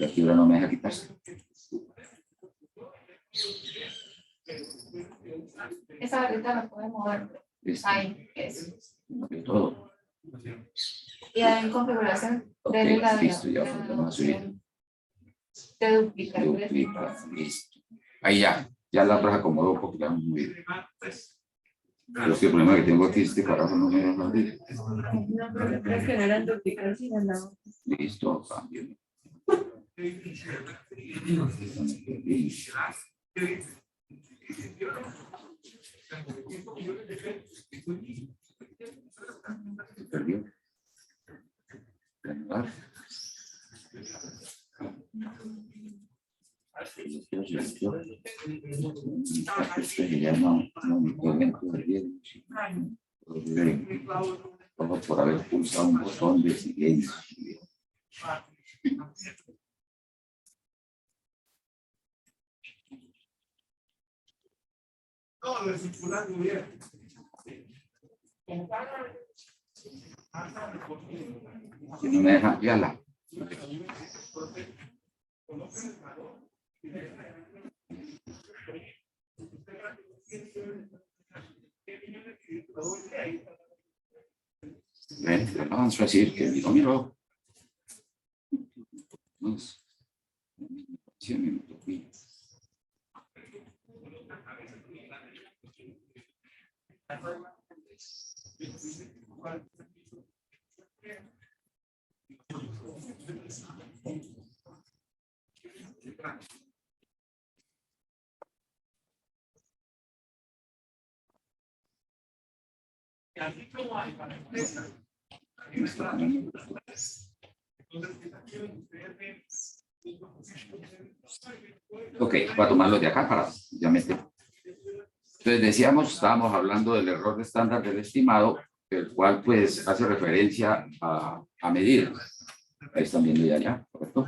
La fibra no me deja quitarse. Esa barrita la puede mover. Listo. Ahí, eso. De todo. Y en configuración Ok, de la listo, ya vamos a subir. de duplicar. Duplica, listo. Ahí ya la otra acomodó porque ya muy bien. Pero es que el problema que tengo aquí es que carajo no me deja abrir. No, pero creo que no eran duplicar, sino no. Listo, cambio. Se perdió. Reanudar. Ya no me puedo bien. Todo por haber pulsado un botón de silencio. Todo es circulando bien. Si no me deja, ya la. Ven, vamos a decir que miro. Sí, me tocó. Ok, voy a tomarlo de acá para ya meter. Entonces decíamos, estábamos hablando del error de estándar del estimado, el cual pues hace referencia a medir. Ahí están viendo ya, ¿correcto?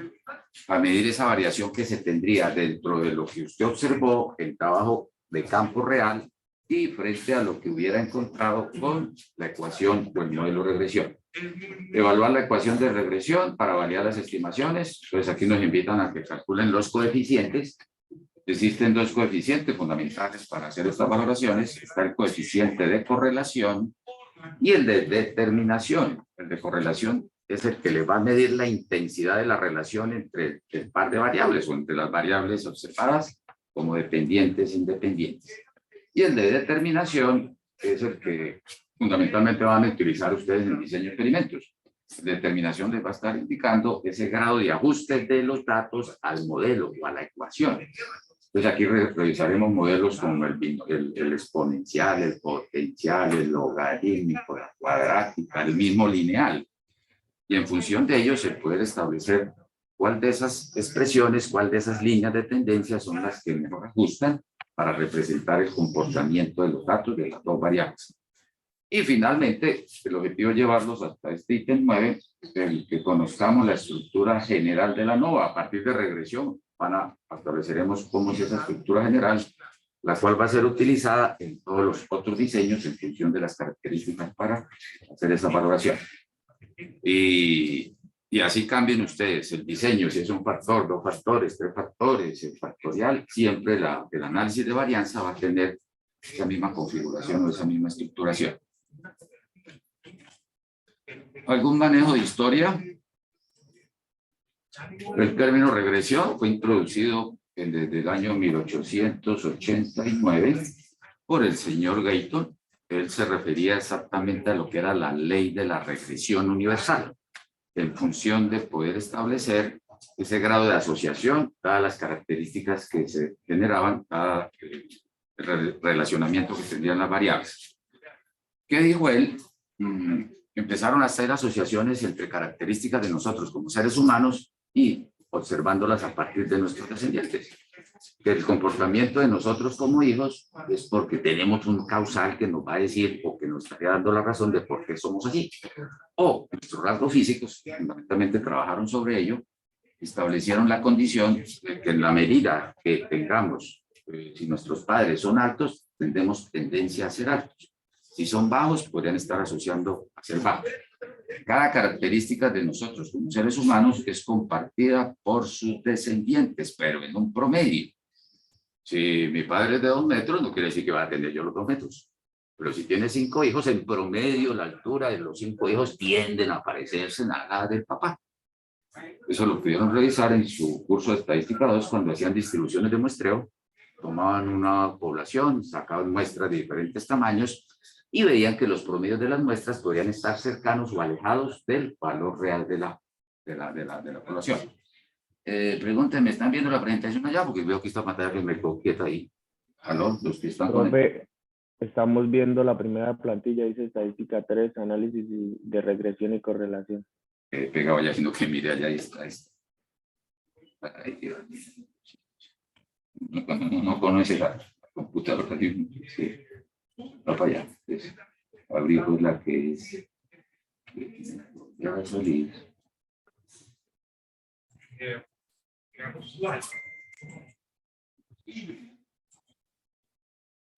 A medir esa variación que se tendría dentro de lo que usted observó en trabajo de campo real y frente a lo que hubiera encontrado con la ecuación o el modelo de regresión. Evaluar la ecuación de regresión para variar las estimaciones. Pues aquí nos invitan a que calculen los coeficientes. Existen dos coeficientes fundamentales para hacer estas valoraciones. Está el coeficiente de correlación y el de determinación. El de correlación es el que le va a medir la intensidad de la relación entre el par de variables o entre las variables observadas como dependientes e independientes. Y el de determinación es el que fundamentalmente van a utilizar ustedes en el diseño de experimentos. Determinación les va a estar indicando ese grado de ajuste de los datos al modelo o a la ecuación. Entonces aquí revisaremos modelos como el exponencial, el potencial, el logarítmico, la cuadrática, el mismo lineal. Y en función de ello se puede establecer cuál de esas expresiones, cuál de esas líneas de tendencia son las que mejor ajustan para representar el comportamiento de los datos de las dos variables. Y finalmente, el objetivo es llevarlos hasta este ítem 9, el que conozcamos la estructura general de la NOVA. A partir de regresión estableceremos cómo es esa estructura general, la cual va a ser utilizada en todos los otros diseños en función de las características para hacer esa valoración. Y así cambien ustedes el diseño, si es un factor, dos factores, tres factores, el factorial, siempre el análisis de varianza va a tener esa misma configuración o esa misma estructuración. ¿Algún manejo de historia? El término regresión fue introducido desde el año 1889 por el señor Gayton. Él se refería exactamente a lo que era la ley de la regresión universal, en función de poder establecer ese grado de asociación, dadas las características que se generaban, cada relacionamiento que tendrían las variables. ¿Qué dijo él? Empezaron a hacer asociaciones entre características de nosotros como seres humanos y observándolas a partir de nuestros descendientes. Que el comportamiento de nosotros como hijos es porque tenemos un causal que nos va a decir o que nos estaría dando la razón de por qué somos así. O nuestros rasgos físicos, fundamentalmente trabajaron sobre ello, establecieron la condición de que en la medida que tengamos, si nuestros padres son altos, tendremos tendencia a ser altos. Si son bajos, podrían estar asociando a ser bajos. Cada característica de nosotros como seres humanos es compartida por sus descendientes, pero en un promedio. Si mi padre es de 2 metros, no quiere decir que va a tener yo los 2 metros. Pero si tiene 5 hijos, en promedio la altura de los 5 hijos tienden a parecerse a la del papá. Eso lo pudieron revisar en su curso de estadística 2 cuando hacían distribuciones de muestreo. Tomaban una población, sacaban muestras de diferentes tamaños y veían que los promedios de las muestras podrían estar cercanos o alejados del valor real de la población. Pregúntenme, ¿están viendo la presentación allá? Porque veo que esta pantalla que me quedó quieta ahí. ¿Aló? Los que están Profe, estamos viendo la primera plantilla, dice estadística 3, análisis de regresión y correlación. Pegado allá, sino que mire, allá está. Ahí, no conoce la computadora. Sí. Va para allá. Abrir pues la que es. Ya va a salir.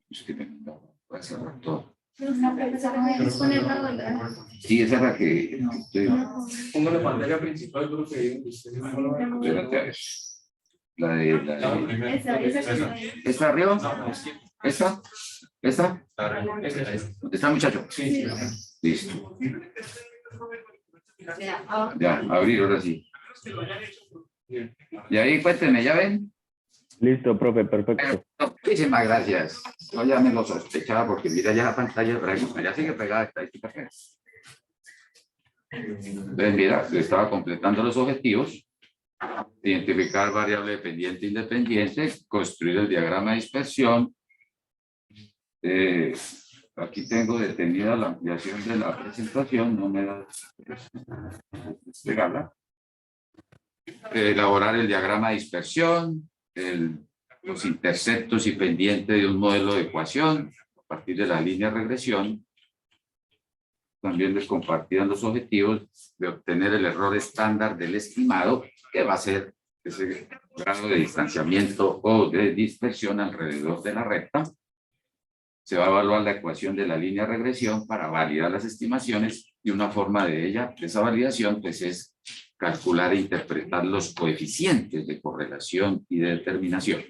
Es que me va a cerrar todo. Sí, esa es la que estoy. Pongo la pantalla principal, creo que la de ¿Esta arriba? ¿Esta? ¿Esta? ¿Está, muchacho? Sí. Listo. Ya, abrir ahora sí. Y ahí, cuéntenme, ¿ya ven? Listo, profe, perfecto. Muchísimas gracias. No, ya me lo sospechaba porque mira ya la pantalla, ya sigue pegada estadística. Entonces, mira, estaba completando los objetivos, identificar variable dependiente e independiente, construir el diagrama de dispersión. Aquí tengo detenida la ampliación de la presentación, no me da despegarla. Elaborar el diagrama de dispersión, los interceptos y pendientes de un modelo de ecuación a partir de la línea de regresión. También les compartirán los objetivos de obtener el error estándar del estimado, que va a ser ese grado de distanciamiento o de dispersión alrededor de la recta. Se va a evaluar la ecuación de la línea de regresión para validar las estimaciones y una forma de esa validación pues es calcular e interpretar los coeficientes de correlación y de determinación.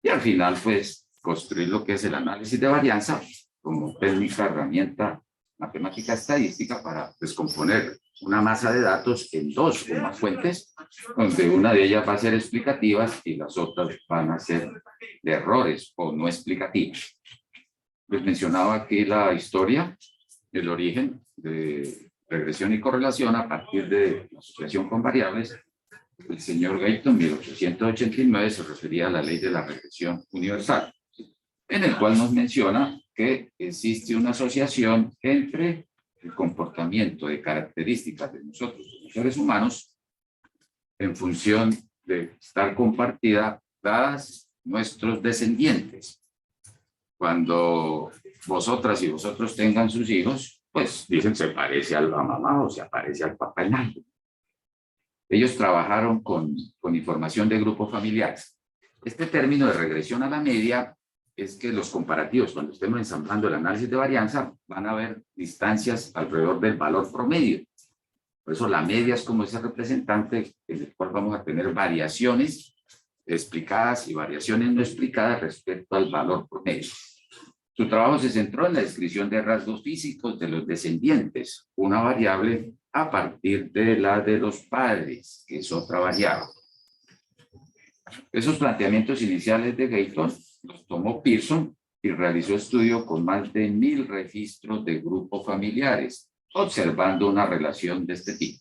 Y al final pues construir lo que es el análisis de varianza como técnica, herramienta matemática estadística para descomponer una masa de datos en 2 o más fuentes, donde una de ellas va a ser explicativa y las otras van a ser de errores o no explicativas. Les mencionaba aquí la historia, el origen de regresión y correlación a partir de la asociación con variables. El señor Gayton, en 1889, se refería a la ley de la regresión universal, en el cual nos menciona que existe una asociación entre el comportamiento de características de nosotros, los seres humanos, en función de estar compartida, dadas nuestros descendientes. Cuando vosotras y vosotros tengan sus hijos, pues dicen se parece a la mamá o se parece al papá en algo. Ellos trabajaron con información de grupos familiares. Este término de regresión a la media es que los comparativos, cuando estemos ensamblando el análisis de varianza, van a haber distancias alrededor del valor promedio. Por eso la media es como ese representante en el cual vamos a tener variaciones explicadas y variaciones no explicadas respecto al valor promedio. Su trabajo se centró en la descripción de rasgos físicos de los descendientes, una variable a partir de la de los padres, que es otra variable. Esos planteamientos iniciales de Gayton los tomó Pearson y realizó estudio con más de 1000 registros de grupos familiares, observando una relación de este tipo.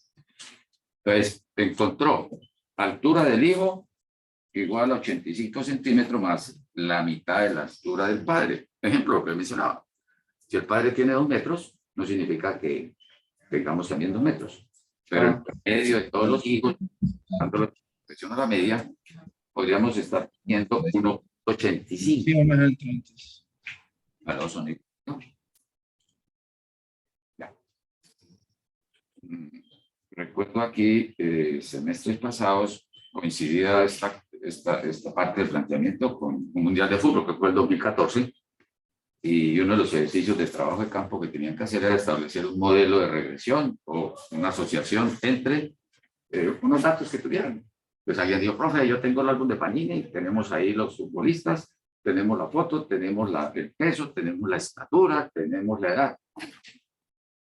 Entonces, encontró altura del hijo igual a 85 centímetros más la mitad de la altura del padre. Ejemplo, lo que mencionaba. Si el padre tiene 2 metros, no significa que tengamos también 2 metros. Pero en promedio de todos los hijos, dando la presión a la media, podríamos estar teniendo 1,85. Sí, más alto antes. Para los sonidos. Ya. Recuerdo aquí, semestres pasados, coincidía esta parte del planteamiento con un mundial de fútbol, que fue el 2014, Y uno de los ejercicios de trabajo de campo que tenían que hacer era establecer un modelo de regresión o una asociación entre unos datos que tuvieran. Pues alguien dijo, profe, yo tengo el álbum de Panini, tenemos ahí los futbolistas, tenemos la foto, tenemos el peso, tenemos la estatura, tenemos la edad.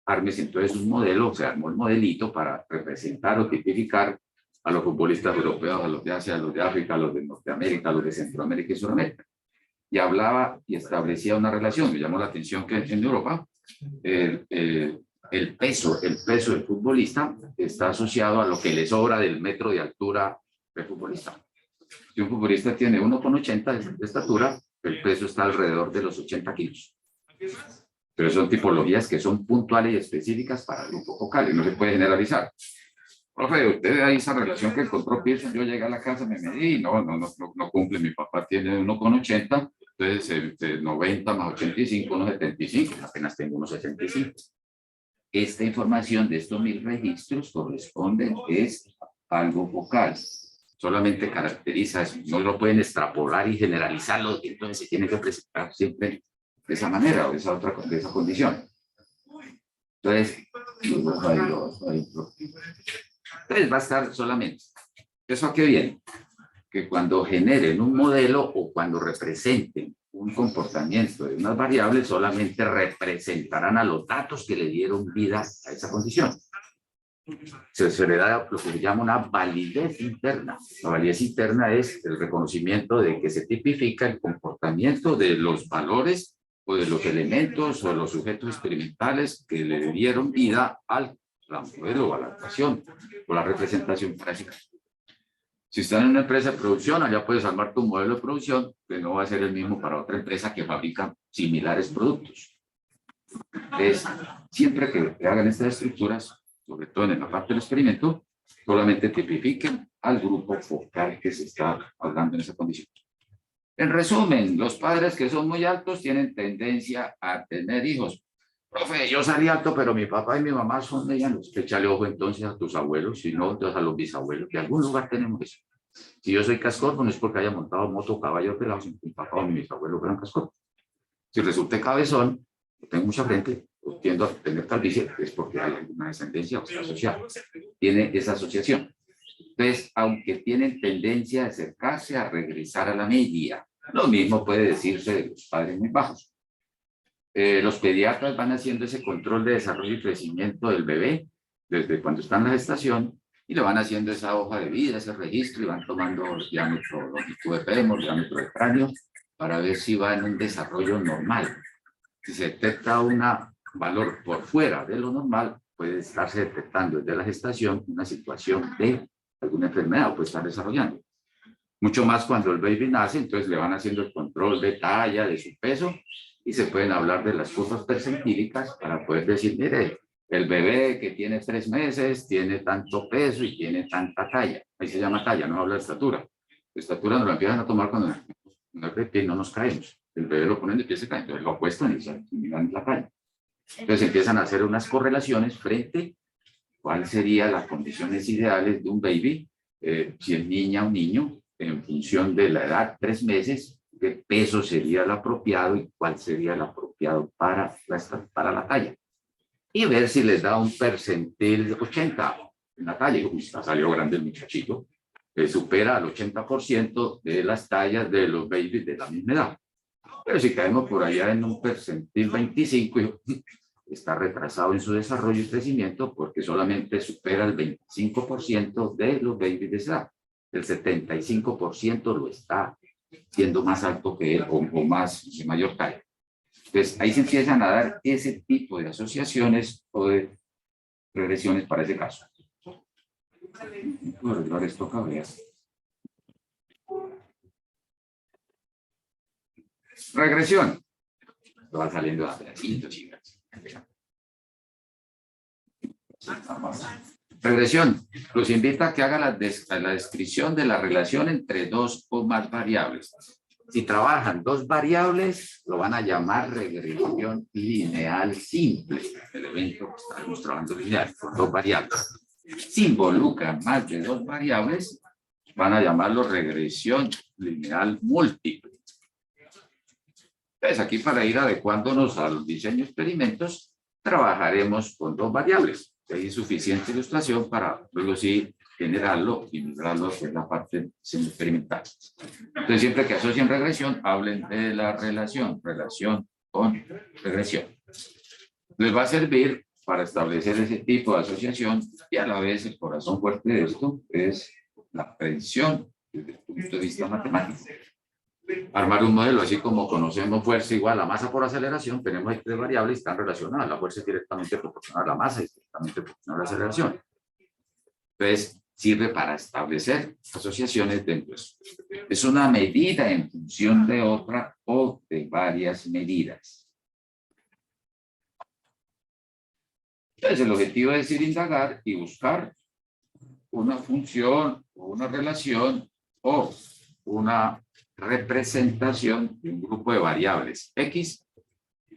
Ármese entonces un modelo, se armó el modelito para representar o tipificar a los futbolistas europeos, a los de Asia, a los de África, a los de Norteamérica, a los de Centroamérica y Sudamérica. Y hablaba y establecía una relación. Me llamó la atención que en Europa el peso del futbolista está asociado a lo que le sobra del metro de altura del futbolista. Si un futbolista tiene 1,80 de estatura, el peso está alrededor de los 80 kilos. Pero son tipologías que son puntuales y específicas para el grupo focal y no se puede generalizar. Profe, usted ahí esa relación que encontró Pearson, yo llegué a la casa, me medí, no cumple, mi papá tiene 1,80, entonces 90 más 85, unos 75, apenas tengo unos 65. Esta información de estos 1000 registros corresponde, es algo focal. Solamente caracteriza, no lo pueden extrapolar y generalizarlo, entonces se tiene que presentar siempre de esa manera o de esa condición. Entonces va a estar solamente. ¿Eso a qué viene? Que cuando generen un modelo o cuando representen un comportamiento de unas variables, solamente representarán a los datos que le dieron vida a esa condición. Se le da lo que se llama una validez interna. La validez interna es el reconocimiento de que se tipifica el comportamiento de los valores o de los elementos o de los sujetos experimentales que le dieron vida al modelo o a la adaptación o la representación práctica. Si estás en una empresa de producción, allá puedes armar tu modelo de producción, que no va a ser el mismo para otra empresa que fabrica similares productos. Entonces, siempre que hagan estas estructuras, sobre todo en la parte del experimento, solamente tipifiquen al grupo focal que se está hablando en esa condición. En resumen, los padres que son muy altos tienen tendencia a tener hijos. Profe, yo salí alto, pero mi papá y mi mamá son medianos. Échale ojo entonces a tus abuelos, si no, entonces a los bisabuelos. De algún lugar tenemos eso. Si yo soy cascor, no es porque haya montado moto, caballo, pelado, si mi papá o mi bisabuelo fueron cascor. Si resulté cabezón, tengo mucha frente, tiendo a tener calvicie, es porque hay alguna descendencia o está asociada. Tiene esa asociación. Entonces, aunque tienen tendencia a acercarse a regresar a la media, lo mismo puede decirse de los padres muy bajos. Los pediatras van haciendo ese control de desarrollo y crecimiento del bebé desde cuando está en la gestación y le van haciendo esa hoja de vida, ese registro y van tomando diámetro, longitud de fémur, diámetro de cráneo para ver si va en un desarrollo normal. Si se detecta un valor por fuera de lo normal, puede estarse detectando desde la gestación una situación de alguna enfermedad o puede estar desarrollando. Mucho más cuando el baby nace, entonces le van haciendo el control de talla, de su peso, y se pueden hablar de las curvas percentílicas para poder decir, mire, el bebé que tiene 3 meses tiene tanto peso y tiene tanta talla. Ahí se llama talla, no habla de estatura. La estatura nos la empiezan a tomar cuando no nos caemos. El bebé lo ponen de pie, se cae, entonces lo apuestan y miran la talla. Entonces empiezan a hacer unas correlaciones frente a cuáles serían las condiciones ideales de un baby, si es niña o niño, en función de la edad, 3 meses, qué peso sería el apropiado y cuál sería el apropiado para la talla. Y ver si les da un percentil de 80 en la talla. Salió grande el muchachito, supera al 80% de las tallas de los babies de la misma edad. Pero si caemos por allá en un percentil 25, está retrasado en su desarrollo y crecimiento porque solamente supera el 25% de los babies de esa edad. El 75% lo está siendo más alto que él o más de mayor talla. Entonces, ahí se empiezan a dar ese tipo de asociaciones o de regresiones para ese caso. Puedo arreglar esto acá, veas. Regresión. Lo va saliendo a pedacitos, chicas. Regresión. Los invita a que haga la descripción de la relación entre 2 o más variables. Si trabajan 2 variables, lo van a llamar regresión lineal simple. El evento que estamos trabajando lineal con 2 variables. Si involucran más de 2 variables, van a llamarlo regresión lineal múltiple. Entonces, aquí para ir adecuándonos a los diseños experimentos, trabajaremos con dos variables. Hay suficiente ilustración para luego sí generarlo y migrarlo hacia la parte experimental. Entonces, siempre que asocien regresión, hablen de la relación con regresión. Les va a servir para establecer ese tipo de asociación y a la vez el corazón fuerte de esto es la predicción desde el punto de vista matemático. Armar un modelo, así como conocemos fuerza igual a masa por aceleración, tenemos ahí tres variables y están relacionadas. La fuerza es directamente proporcional a la masa y directamente proporcional a la aceleración. Entonces, sirve para establecer asociaciones dentro de eso. Es una medida en función de otra o de varias medidas. Entonces, el objetivo es ir a indagar y buscar una función o una relación o una representación de un grupo de variables X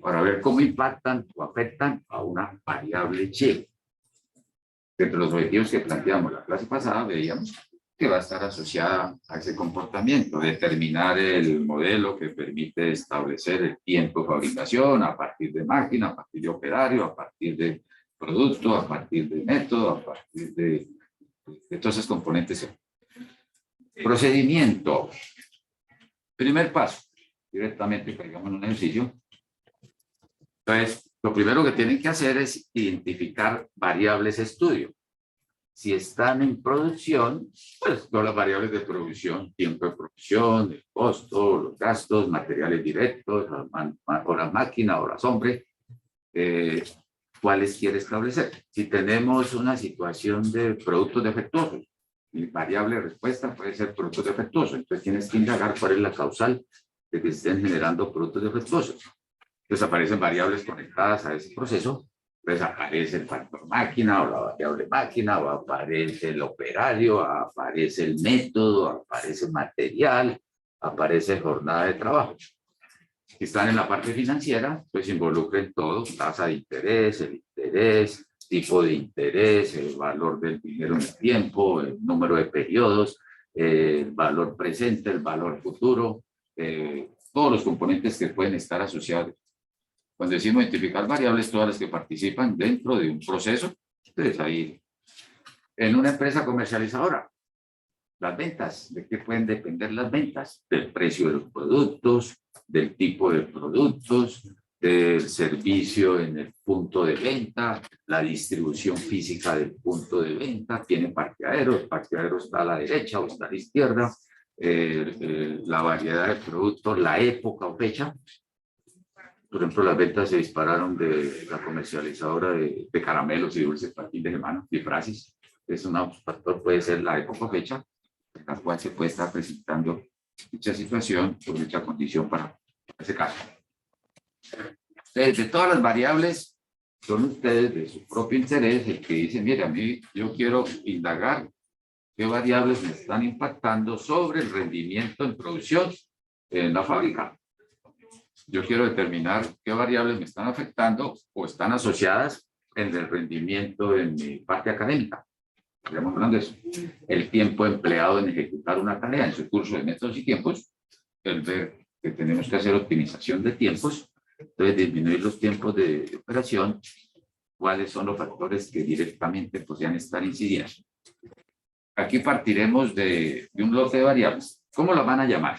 para ver cómo impactan o afectan a una variable Y. Entre los objetivos que planteamos la clase pasada, veíamos que va a estar asociada a ese comportamiento, determinar el modelo que permite establecer el tiempo de fabricación a partir de máquina, a partir de operario, a partir de producto, a partir de método, a partir de todos esos componentes. Procedimiento. Primer paso, directamente caigamos en un ejercicio. Entonces, lo primero que tienen que hacer es identificar variables de estudio. Si están en producción, pues todas las variables de producción, tiempo de producción, el costo, los gastos, materiales directos, horas máquina, horas hombre, ¿cuáles quiere establecer? Si tenemos una situación de productos defectuosos, mi variable de respuesta puede ser productos defectuosos. Entonces tienes que indagar cuál es la causal de que estén generando productos defectuosos. Entonces aparecen variables conectadas a ese proceso. Entonces aparece el factor máquina o la variable máquina, o aparece el operario, aparece el método, aparece el material, aparece jornada de trabajo. Si están en la parte financiera, pues involucren todo, tasa de interés, el interés, tipo de interés, el valor del dinero en el tiempo, el número de periodos, el valor presente, el valor futuro, todos los componentes que pueden estar asociados. Cuando decimos identificar variables, todas las que participan dentro de un proceso, entonces ahí, en una empresa comercializadora, las ventas, ¿de qué pueden depender las ventas? Del precio de los productos, del tipo de productos, del servicio en el punto de venta, la distribución física del punto de venta, tiene parqueadero, el parqueadero está a la derecha o está a la izquierda, la variedad de productos, la época o fecha. Por ejemplo, las ventas se dispararon de la comercializadora de caramelos y dulces para fin de semana, disfraces. Es un factor, puede ser la época o fecha, en la cual se puede estar presentando dicha situación o dicha condición para ese caso. De todas las variables, son ustedes de su propio interés el que dicen, mire, a mí yo quiero indagar qué variables me están impactando sobre el rendimiento en producción en la fábrica. Yo quiero determinar qué variables me están afectando o están asociadas en el rendimiento en mi parte académica. Estamos hablando de eso. El tiempo empleado en ejecutar una tarea en su curso de métodos y tiempos, el ver que tenemos que hacer optimización de tiempos, entonces disminuir los tiempos de operación, cuáles son los factores que directamente podrían estar incidiendo. Aquí partiremos de un lote de variables. ¿Cómo las van a llamar?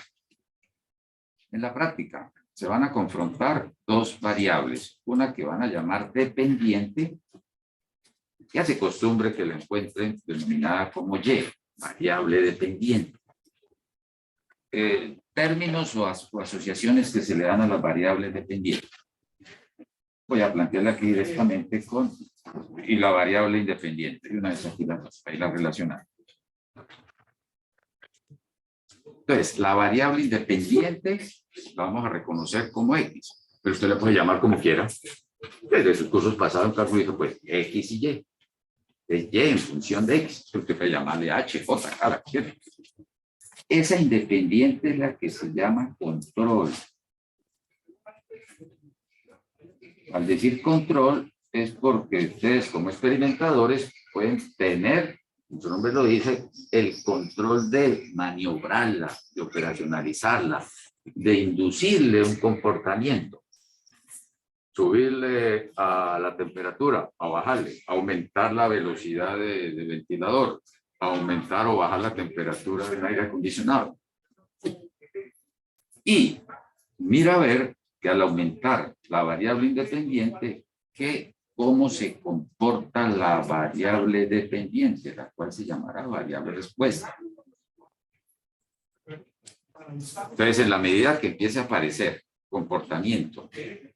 En la práctica se van a confrontar dos variables, una que van a llamar dependiente, que hace costumbre que la encuentren denominada como Y, variable dependiente. Términos o asociaciones que se le dan a las variables dependientes. Voy a plantearla aquí directamente con y la variable independiente. Y una vez aquí la relacionamos. Entonces, la variable independiente la vamos a reconocer como X, pero usted la puede llamar como quiera. Desde sus cursos pasados en cálculo dijo, pues, X y Y. Es Y en función de X. Usted puede llamarle H, J, K, la quiera. Esa independiente es la que se llama control. Al decir control, es porque ustedes como experimentadores pueden tener, su nombre lo dice, el control de maniobrarla, de operacionalizarla, de inducirle un comportamiento, subirle a la temperatura, a bajarle, aumentar la velocidad del ventilador, aumentar o bajar la temperatura del aire acondicionado. Y mira a ver que al aumentar la variable independiente, cómo se comporta la variable dependiente, la cual se llamará variable respuesta. Entonces, en la medida que empiece a aparecer comportamiento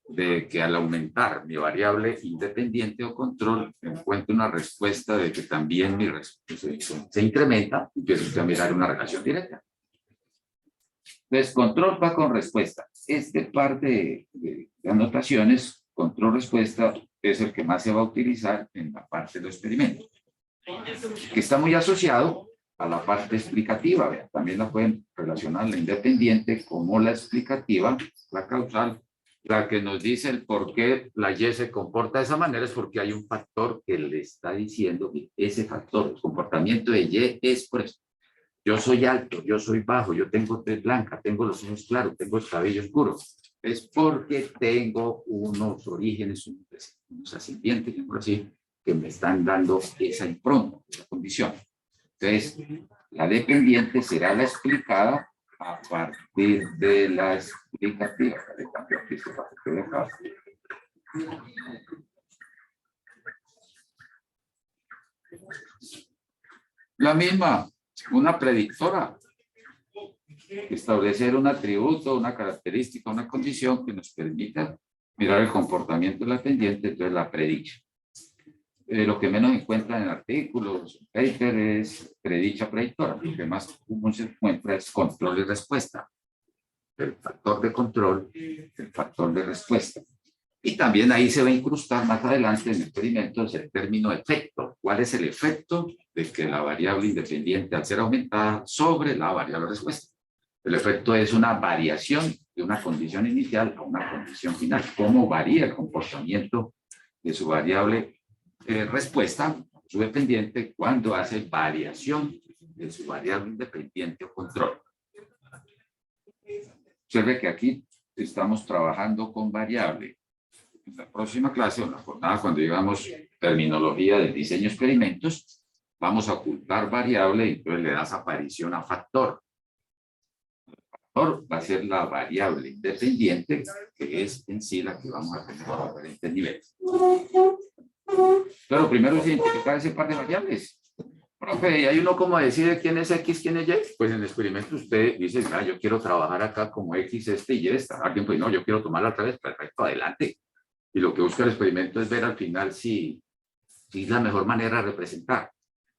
de que al aumentar mi variable independiente o control, encuentro una respuesta de que también mi respuesta se incrementa, empiezo a mirar una relación directa. Entonces, control va con respuesta. Este par de anotaciones, control-respuesta, es el que más se va a utilizar en la parte de los experimentos, que está muy asociado a la parte explicativa. Vean, también la pueden relacionar la independiente como la explicativa, la causal, la que nos dice el por qué la Y se comporta de esa manera, es porque hay un factor que le está diciendo que ese factor, el comportamiento de Y es por eso. Yo soy alto, yo soy bajo, yo tengo tez blanca, tengo los ojos claros, tengo el cabello oscuro. Es porque tengo unos orígenes, unos ascendientes, por así, que me están dando esa impronta, esa condición. Entonces, la dependiente será la explicada a partir de la explicativa. La misma, una predictora. Establecer un atributo, una característica, una condición que nos permita mirar el comportamiento de la pendiente, entonces la predicha. Lo que menos encuentran en artículos, paper, es predicha predictora. Lo que más común se encuentra es control y respuesta. El factor de control, el factor de respuesta. Y también ahí se va a incrustar más adelante en experimentos el término efecto. ¿Cuál es el efecto de que la variable independiente al ser aumentada sobre la variable respuesta? El efecto es una variación de una condición inicial a una condición final. ¿Cómo varía el comportamiento de su variable respuesta, su dependiente, cuando hace variación de su variable independiente o control? Observe que aquí estamos trabajando con variable. En la próxima clase, o en la jornada, cuando llegamos terminología del diseño de experimentos, vamos a ocultar variable y entonces le das aparición a factor. Va a ser la variable independiente, que es en sí la que vamos a tener a diferentes niveles. Pero primero es identificar ese par de variables. Profe, ¿y hay uno cómo decide quién es X, quién es Y? Pues en el experimento usted dice, ah, yo quiero trabajar acá como X, este y esta. Alguien pues no, yo quiero tomarla otra vez, perfecto, adelante. Y lo que busca el experimento es ver al final si es la mejor manera de representar.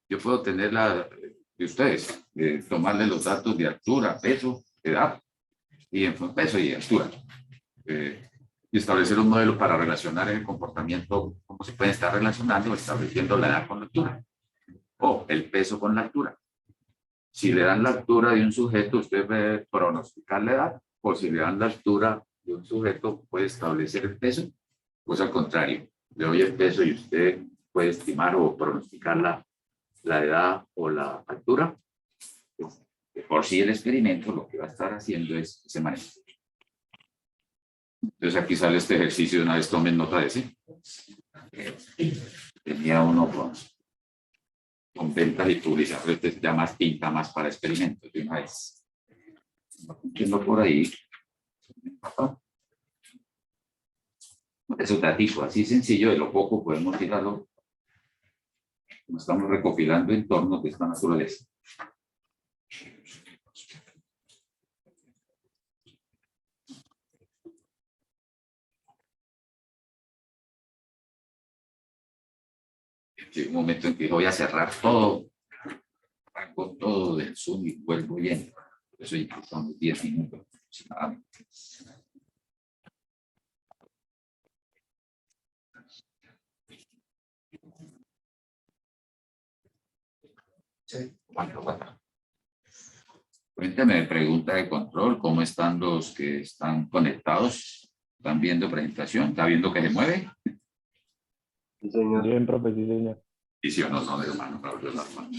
Yo puedo tener la de ustedes, tomarle los datos de altura, peso, edad, y en peso y altura. Y establecer un modelo para relacionar el comportamiento, cómo se puede estar relacionando, estableciendo la edad con la altura, o el peso con la altura. Si le dan la altura de un sujeto, usted puede pronosticar la edad, o si le dan la altura de un sujeto, puede establecer el peso, pues al contrario, le doy el peso y usted puede estimar o pronosticar la edad o la altura. Por sí el experimento lo que va a estar haciendo es ese manejo. Entonces aquí sale este ejercicio, de una vez tomen nota de ese. Tenía uno con ventas y publicidad, pero este ya más pinta más para experimentos de una vez. Entiendo por ahí. Es un dato así sencillo, de lo poco podemos tirarlo. Estamos recopilando entornos de esta naturaleza. Llega un momento en que voy a cerrar todo, arranco todo del Zoom y vuelvo bien. Por eso incluso unos 10 minutos aproximadamente. Sí. Cuéntame, pregunta de control, ¿cómo están los que están conectados? ¿Están viendo presentación? ¿Está viendo que se mueve? Sí, señor. Bien, profe, sí, señor. Y si o no, no, hermano, Raúl, hermano.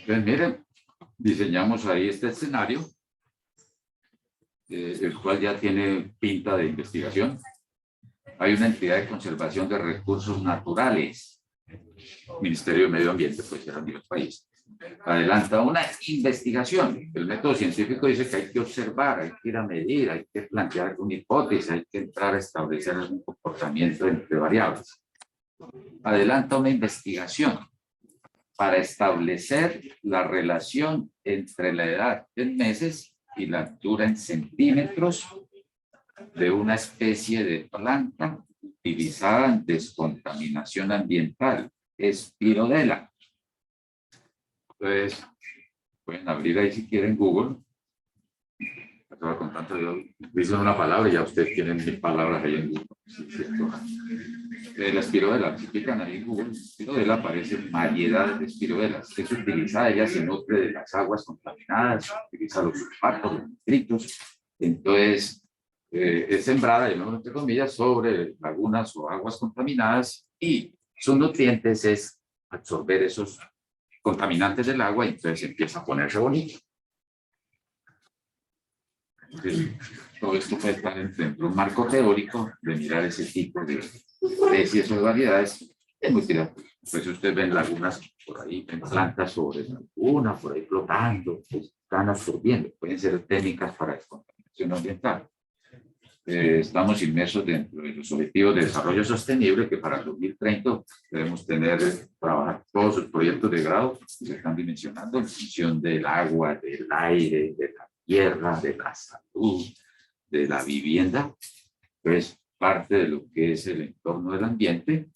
Entonces, miren, diseñamos ahí este escenario, el cual ya tiene pinta de investigación. Hay una entidad de conservación de recursos naturales, Ministerio de Medio Ambiente, pues era a nivel país. Adelanta una investigación. El método científico dice que hay que observar, hay que ir a medir, hay que plantear una hipótesis, hay que entrar a establecer un comportamiento entre variables. Adelanta una investigación para establecer la relación entre la edad en meses y la altura en centímetros de una especie de planta utilizada en descontaminación ambiental, Spirodela. Entonces, pueden abrir ahí si quieren Google. Con tanto, dicen una palabra y ya ustedes tienen 1000 palabras ahí en Google. La Spirodela, si pican ahí en Google, Spirodela aparece variedad de espirodelas. Es utilizada, ella se nutre de las aguas contaminadas, utiliza los sulfatos, los nitritos. Entonces, es sembrada, entre comillas, sobre lagunas o aguas contaminadas y sus nutrientes es absorber esos contaminantes del agua y entonces empieza a ponerse bonito. Entonces, todo esto puede estar dentro de un marco teórico de mirar ese tipo de especies o de variedades. Es muy tirado. Pues ustedes ven lagunas por ahí, ven plantas sobre la laguna, por ahí flotando, pues están absorbiendo. Pueden ser técnicas para descontaminación ambiental. Estamos inmersos dentro de los objetivos de desarrollo sostenible que para el 2030 debemos trabajar todos los proyectos de grado que se están dimensionando en función del agua, del aire, de la tierra, de la salud, de la vivienda. Pues parte de lo que es el entorno del ambiente,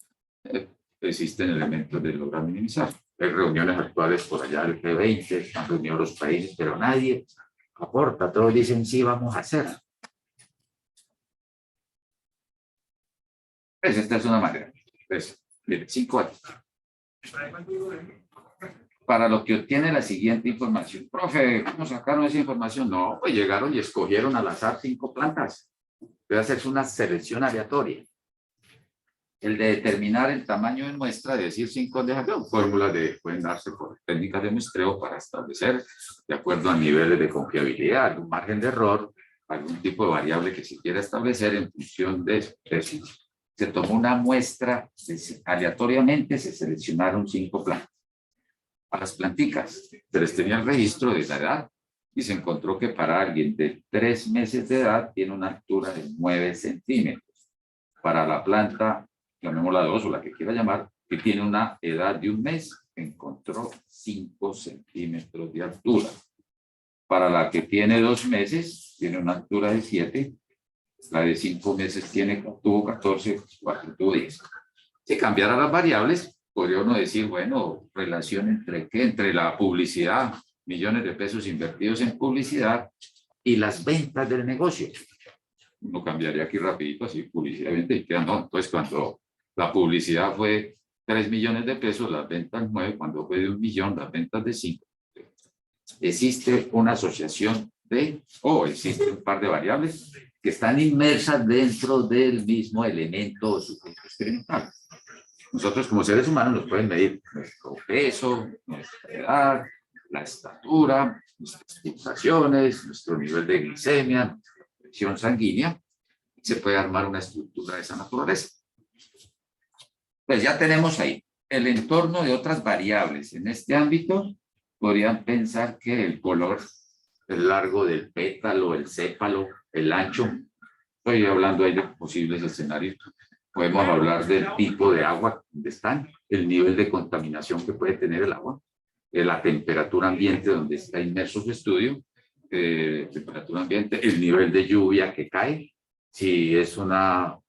existen elementos de lograr minimizar. Hay reuniones actuales por allá del G20, están reunidos los países, pero nadie aporta, todos dicen sí, vamos a hacer. Pues esta es una manera. Pues, mire, 5 años. Para lo que obtiene la siguiente información. Profe, ¿cómo sacaron esa información? No, pues llegaron y escogieron al azar 5 plantas. Debe hacerse una selección aleatoria. El de determinar el tamaño de muestra, de decir 5 de fórmulas pueden darse por técnicas de muestreo para establecer, de acuerdo a niveles de confiabilidad, un margen de error, algún tipo de variable que se quiera establecer en función de eso. Se tomó una muestra, aleatoriamente se seleccionaron 5 plantas. A las planticas se les tenía el registro de la edad y se encontró que para alguien de 3 meses de edad tiene una altura de 9 centímetros. Para la planta, llamémosla 2 o la que quiera llamar, que tiene una edad de 1 mes, encontró 5 centímetros de altura. Para la que tiene 2 meses, tiene una altura de 7. La de 5 meses tuvo 14, 4 tuvo 10. Si cambiara las variables, podría uno decir, bueno, relación entre qué, entre la publicidad, millones de pesos invertidos en publicidad y las ventas del negocio. Uno cambiaría aquí rapidito, así, publicidad, venta y queda, no. Entonces, cuando la publicidad fue 3 millones de pesos, las ventas 9, cuando fue de 1 millón, las ventas de 5. Existe una asociación existe un par de variables que están inmersas dentro del mismo elemento sujeto experimental. Nosotros como seres humanos nos pueden medir nuestro peso, nuestra edad, la estatura, nuestras pulsaciones, nuestro nivel de glicemia, presión sanguínea. Se puede armar una estructura de esa naturaleza. Pues ya tenemos ahí el entorno de otras variables. En este ámbito podrían pensar que el color, el largo del pétalo, el sépalo, el ancho. Estoy hablando ahí de posibles escenarios. Podemos hablar del tipo de agua donde están, el nivel de contaminación que puede tener el agua, la temperatura ambiente donde está inmerso su estudio, temperatura ambiente, el nivel de lluvia que cae, si es un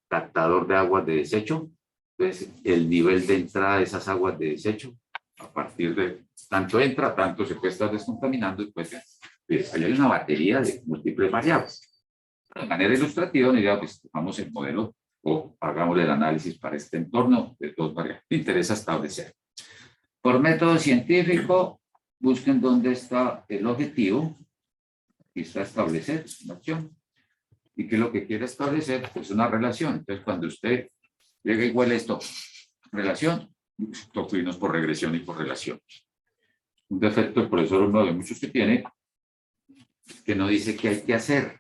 captador de aguas de desecho, pues el nivel de entrada de esas aguas de desecho, a partir de tanto entra, tanto se puede estar descontaminando y pues ahí hay una batería de múltiples variables. De manera ilustrativa, diría, pues tomamos el modelo o hagamos el análisis para este entorno de 2 variables. Me interesa establecer. Por método científico, busquen dónde está el objetivo. Aquí está establecer una acción. ¿Y qué es lo que quiere establecer? Pues una relación. Entonces, cuando usted llega igual esto, relación, toco irnos por regresión y por relación. un defecto del profesor, uno de muchos que tiene, que no dice qué hay que hacer.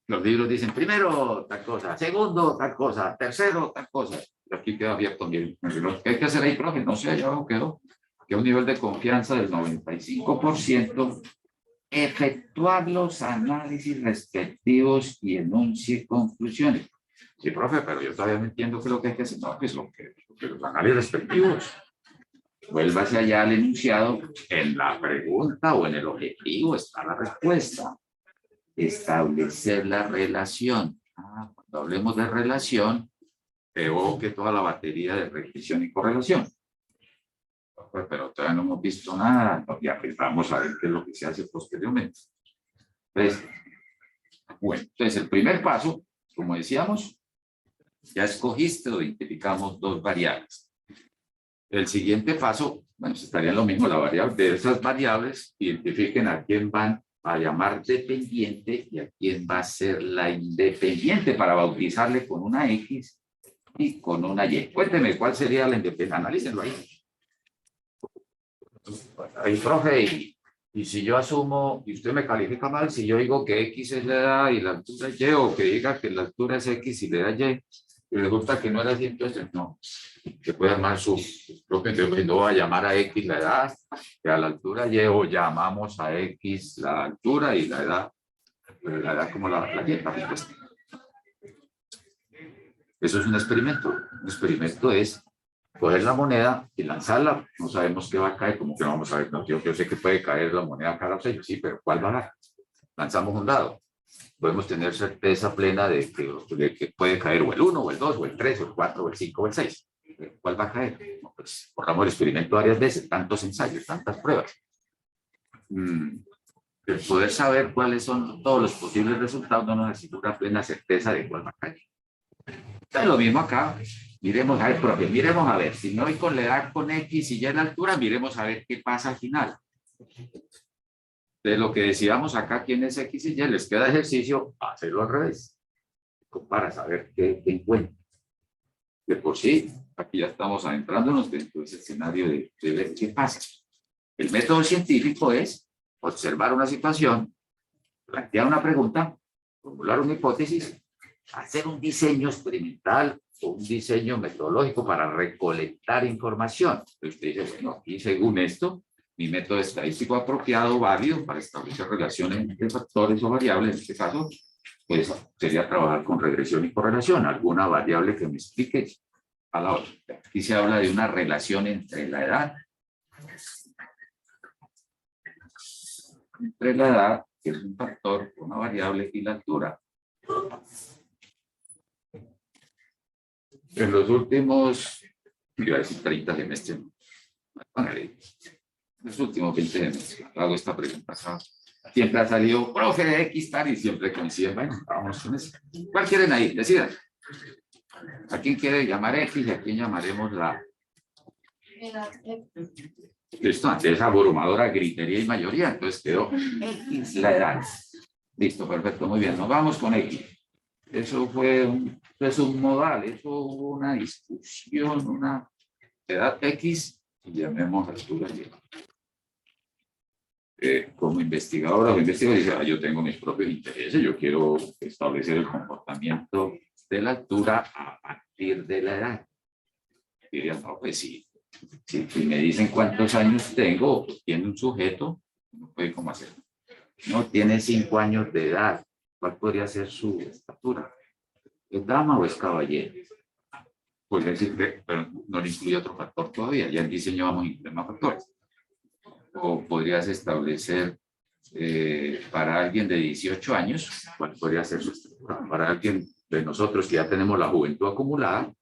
Los libros dicen primero tal cosa, segundo tal cosa, tercero tal cosa. Y aquí queda abierto. ¿Qué hay que hacer ahí, profe? No sé, ya quedó. Que un nivel de confianza del 95%, efectuar los análisis respectivos y enuncie conclusiones. Sí, profe, pero yo todavía no entiendo qué es lo que hay que hacer. No, pues lo que los análisis respectivos. Vuélvase allá al enunciado, en la pregunta o en el objetivo está la respuesta. Establecer la relación. Cuando hablemos de relación, evoque toda la batería de regresión y correlación. Pues, pero todavía no hemos visto nada, ya vamos a ver qué es lo que se hace posteriormente. Entonces, bueno, entonces el primer paso, como decíamos, ya escogiste o identificamos dos variables. El siguiente paso, bueno, estaría lo mismo, la variable de esas variables, identifiquen a quién van a llamar dependiente y a quién va a ser la independiente para bautizarle con una X y con una Y. Cuénteme cuál sería la independiente, analícenlo ahí. Ahí, profe, y si yo asumo, y usted me califica mal, si yo digo que X es la edad y la altura es Y, o que diga que la altura es X y la edad Y, y le gusta que no era así, entonces no, que puede armar su propio, entonces no va a llamar a X la edad, que a la altura Y, o llamamos a X la altura y la edad, pero la edad como la Y, la respuesta. Eso es un experimento. Un experimento es coger la moneda y lanzarla. No sabemos qué va a caer, como que no vamos a ver. No, yo sé que puede caer la moneda cara o sello, sí, pero ¿cuál va a dar? Lanzamos un dado. Podemos tener certeza plena de que puede caer o el 1, o el 2, o el 3, o el 4, o el 5, o el 6. ¿Cuál va a caer? No, pues corramos el experimento varias veces, tantos ensayos, tantas pruebas. El poder saber cuáles son todos los posibles resultados no nos asegura plena certeza de cuál va a caer. Entonces, lo mismo acá. Miremos a ver, profe, miremos a ver. Si no voy con la edad con X y Y en la altura, miremos a ver qué pasa al final. De lo que decíamos acá, quién es X y Y, les queda ejercicio, hacerlo al revés. Para saber qué encuentran. De por sí, aquí ya estamos adentrándonos dentro de ese escenario de ver qué pasa. El método científico es observar una situación, plantear una pregunta, formular una hipótesis, hacer un diseño experimental o un diseño metodológico para recolectar información. Entonces usted dice, bueno, aquí según esto, mi método estadístico apropiado, válido para establecer relaciones entre factores o variables, en este caso, pues sería trabajar con regresión y correlación, alguna variable que me explique a la otra. Aquí se habla de una relación entre la edad, que es un factor, una variable, y la altura. En los últimos, iba a decir 30 semestres, póngale, los últimos 20 semestres, hago esta pregunta. Siempre ha salido, profe de X tal, y siempre coinciden. Bueno, vamos con eso. ¿Cuál quieren ahí? Decidan. ¿A quién quiere llamar X y a quién llamaremos la? Listo, ante esa abrumadora gritería y mayoría, entonces quedó X la edad. Listo, perfecto, muy bien. Nos vamos con X. Eso fue un modal, eso hubo una discusión, una edad X, y llamemos altura Y. Como investigadora o investigador, dice, yo tengo mis propios intereses, yo quiero establecer el comportamiento de la altura a partir de la edad. Dirían, no, pues sí, si me dicen cuántos años tengo, tiene un sujeto, no puede cómo hacerlo. No, tiene 5 años de edad, ¿cuál podría ser su estatura? ¿Es dama o es caballero? Pues decir, pero no le incluye otro factor todavía, ya en diseño vamos a incluir más factores. O podrías establecer para alguien de 18 años, ¿cuál podría ser su estatura? Para alguien de nosotros que ya tenemos la juventud acumulada,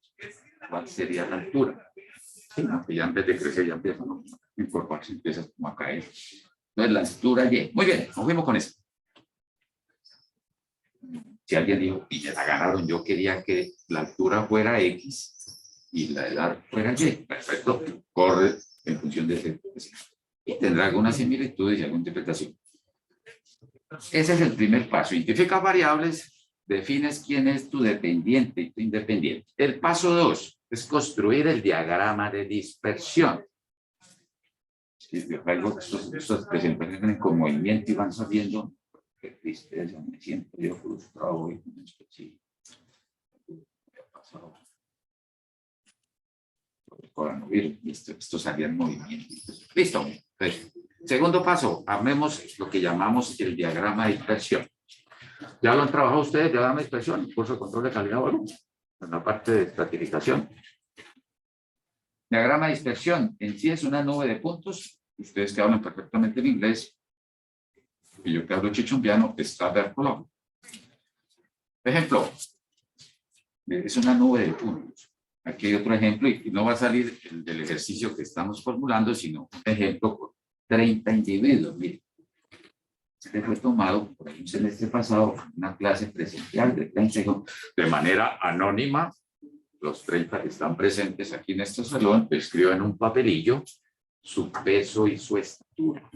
¿cuál sería la altura? Sí, no, que ya en vez de crecer ya empieza a incorporarse, empieza como a caer. Entonces la altura Y. Muy bien, nos fuimos con eso. Si alguien dijo, y me la ganaron, yo quería que la altura fuera X y la edad fuera Y. Perfecto, corre en función de ese. Y tendrá algunas similitudes y alguna interpretación. Ese es el primer paso. Identifica variables, defines quién es tu dependiente y tu independiente. El paso 2 es construir el diagrama de dispersión. Algo, estos presentaciones con movimiento y van sabiendo. Qué tristeza, me siento yo frustrado hoy con esto. Sí. ¿Qué ha pasado? El coronavirus, esto salía en movimiento. Listo. Entonces, segundo paso, armemos lo que llamamos el diagrama de dispersión. ¿Ya lo han trabajado ustedes, el diagrama de dispersión? Curso de control de calidad o algo, en la parte de estratificación. Diagrama de dispersión en sí es una nube de puntos. Ustedes que hablan perfectamente en inglés, y yo que hablo chichumbiano, está vertical. Ejemplo, es una nube de puntos. Aquí hay otro ejemplo, y no va a salir el del ejercicio que estamos formulando, sino un ejemplo con 30 individuos. Miren, este fue tomado por un semestre pasado, una clase presencial de 30 segundos, de manera anónima. Los 30 que están presentes aquí en este salón, escriban en un papelillo su peso y su estatura.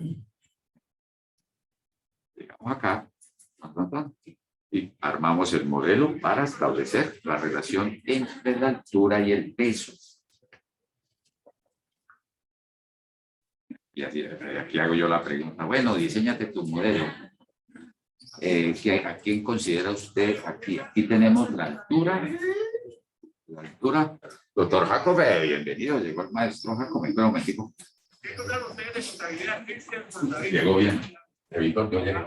Llegamos acá y armamos el modelo para establecer la relación entre la altura y el peso. Y aquí hago yo la pregunta, bueno, diseñate tu modelo. ¿A quién considera usted aquí? Aquí tenemos la altura. La altura. Doctor Jacobe, bienvenido. Llegó el maestro Jacobe. Un momentico. Llegó bien. Evito que llegue.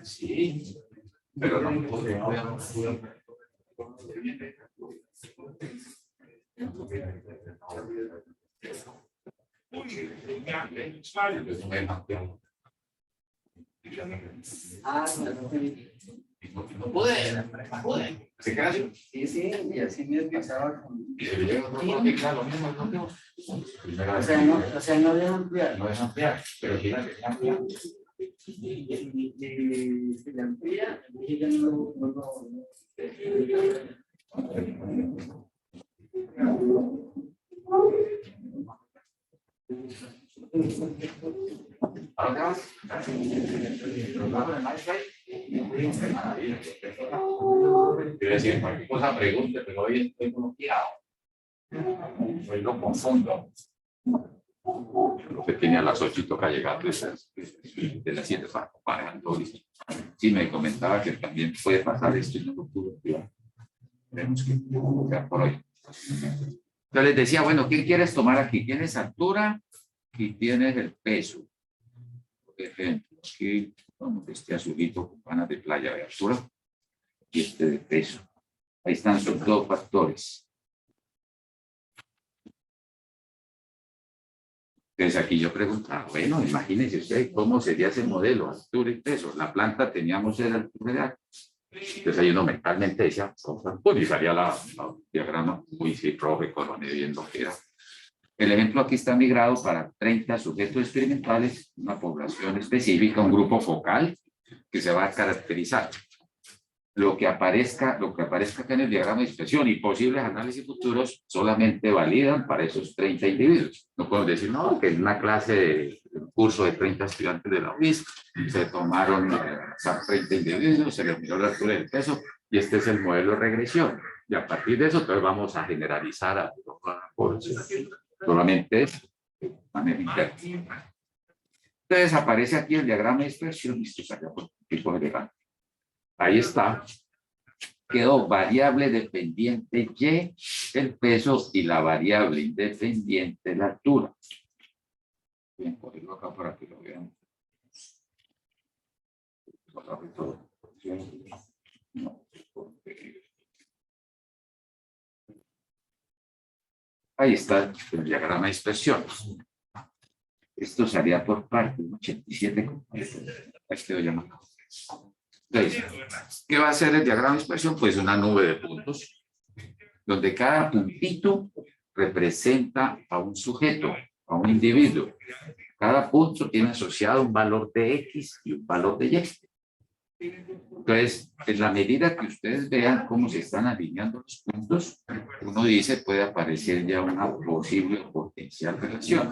Sí, pero no puedo. No pude. ¿Se queda así? Sí, sí, y así me pasaba con... Y se le llega otro claro, lo mismo, lo mismo. O sea, no deja ampliar. No es ampliar, pero fíjate, ampliar. Y si la amplía, ya no. ¿Ahora quiero decir, cualquier cosa pregunte, pero hoy estoy bloqueado. Hoy lo confundo. Lo que tenía a las 8 y toca llegar de las 7 para todo listo. Sí, me comentaba que también puede pasar esto y no lo pudo. Tenemos que quedar por hoy. Yo les decía, bueno, ¿qué quieres tomar aquí? Tienes altura y tienes el peso. Por ejemplo, aquí, vamos, este azulito con panas de playa de altura y este de peso. Ahí están sus dos factores. Entonces aquí yo preguntaba, bueno, imagínense usted cómo sería ese modelo, altura y peso. La planta teníamos el altura real. Entonces ahí uno mentalmente decía, pues y salía la diagrama, uy, sí, profe, coloné bien lo que era. El ejemplo aquí está migrado para 30 sujetos experimentales, una población específica, un grupo focal que se va a caracterizar. Lo que aparezca acá en el diagrama de dispersión y posibles análisis futuros solamente validan para esos 30 individuos. No podemos decir, no, que en una clase de un curso de 30 estudiantes de la UIS se tomaron 30 individuos, se les miró la altura del peso y este es el modelo de regresión. Y a partir de eso, entonces vamos a generalizar a solamente de manera interna. Entonces aparece aquí el diagrama de dispersión y esto salió por tipo elegante. Ahí está. Quedó variable dependiente Y, el peso, y la variable independiente, la altura. Bien, ponerlo acá para que lo vean. Ahí está el diagrama de dispersión. Esto salía por parte, 87. Este lo llama. Entonces, ¿qué va a hacer el diagrama de dispersión? Pues una nube de puntos, donde cada puntito representa a un sujeto, a un individuo. Cada punto tiene asociado un valor de X y un valor de Y. Entonces, en la medida que ustedes vean cómo se están alineando los puntos, uno dice, puede aparecer ya una posible o potencial relación.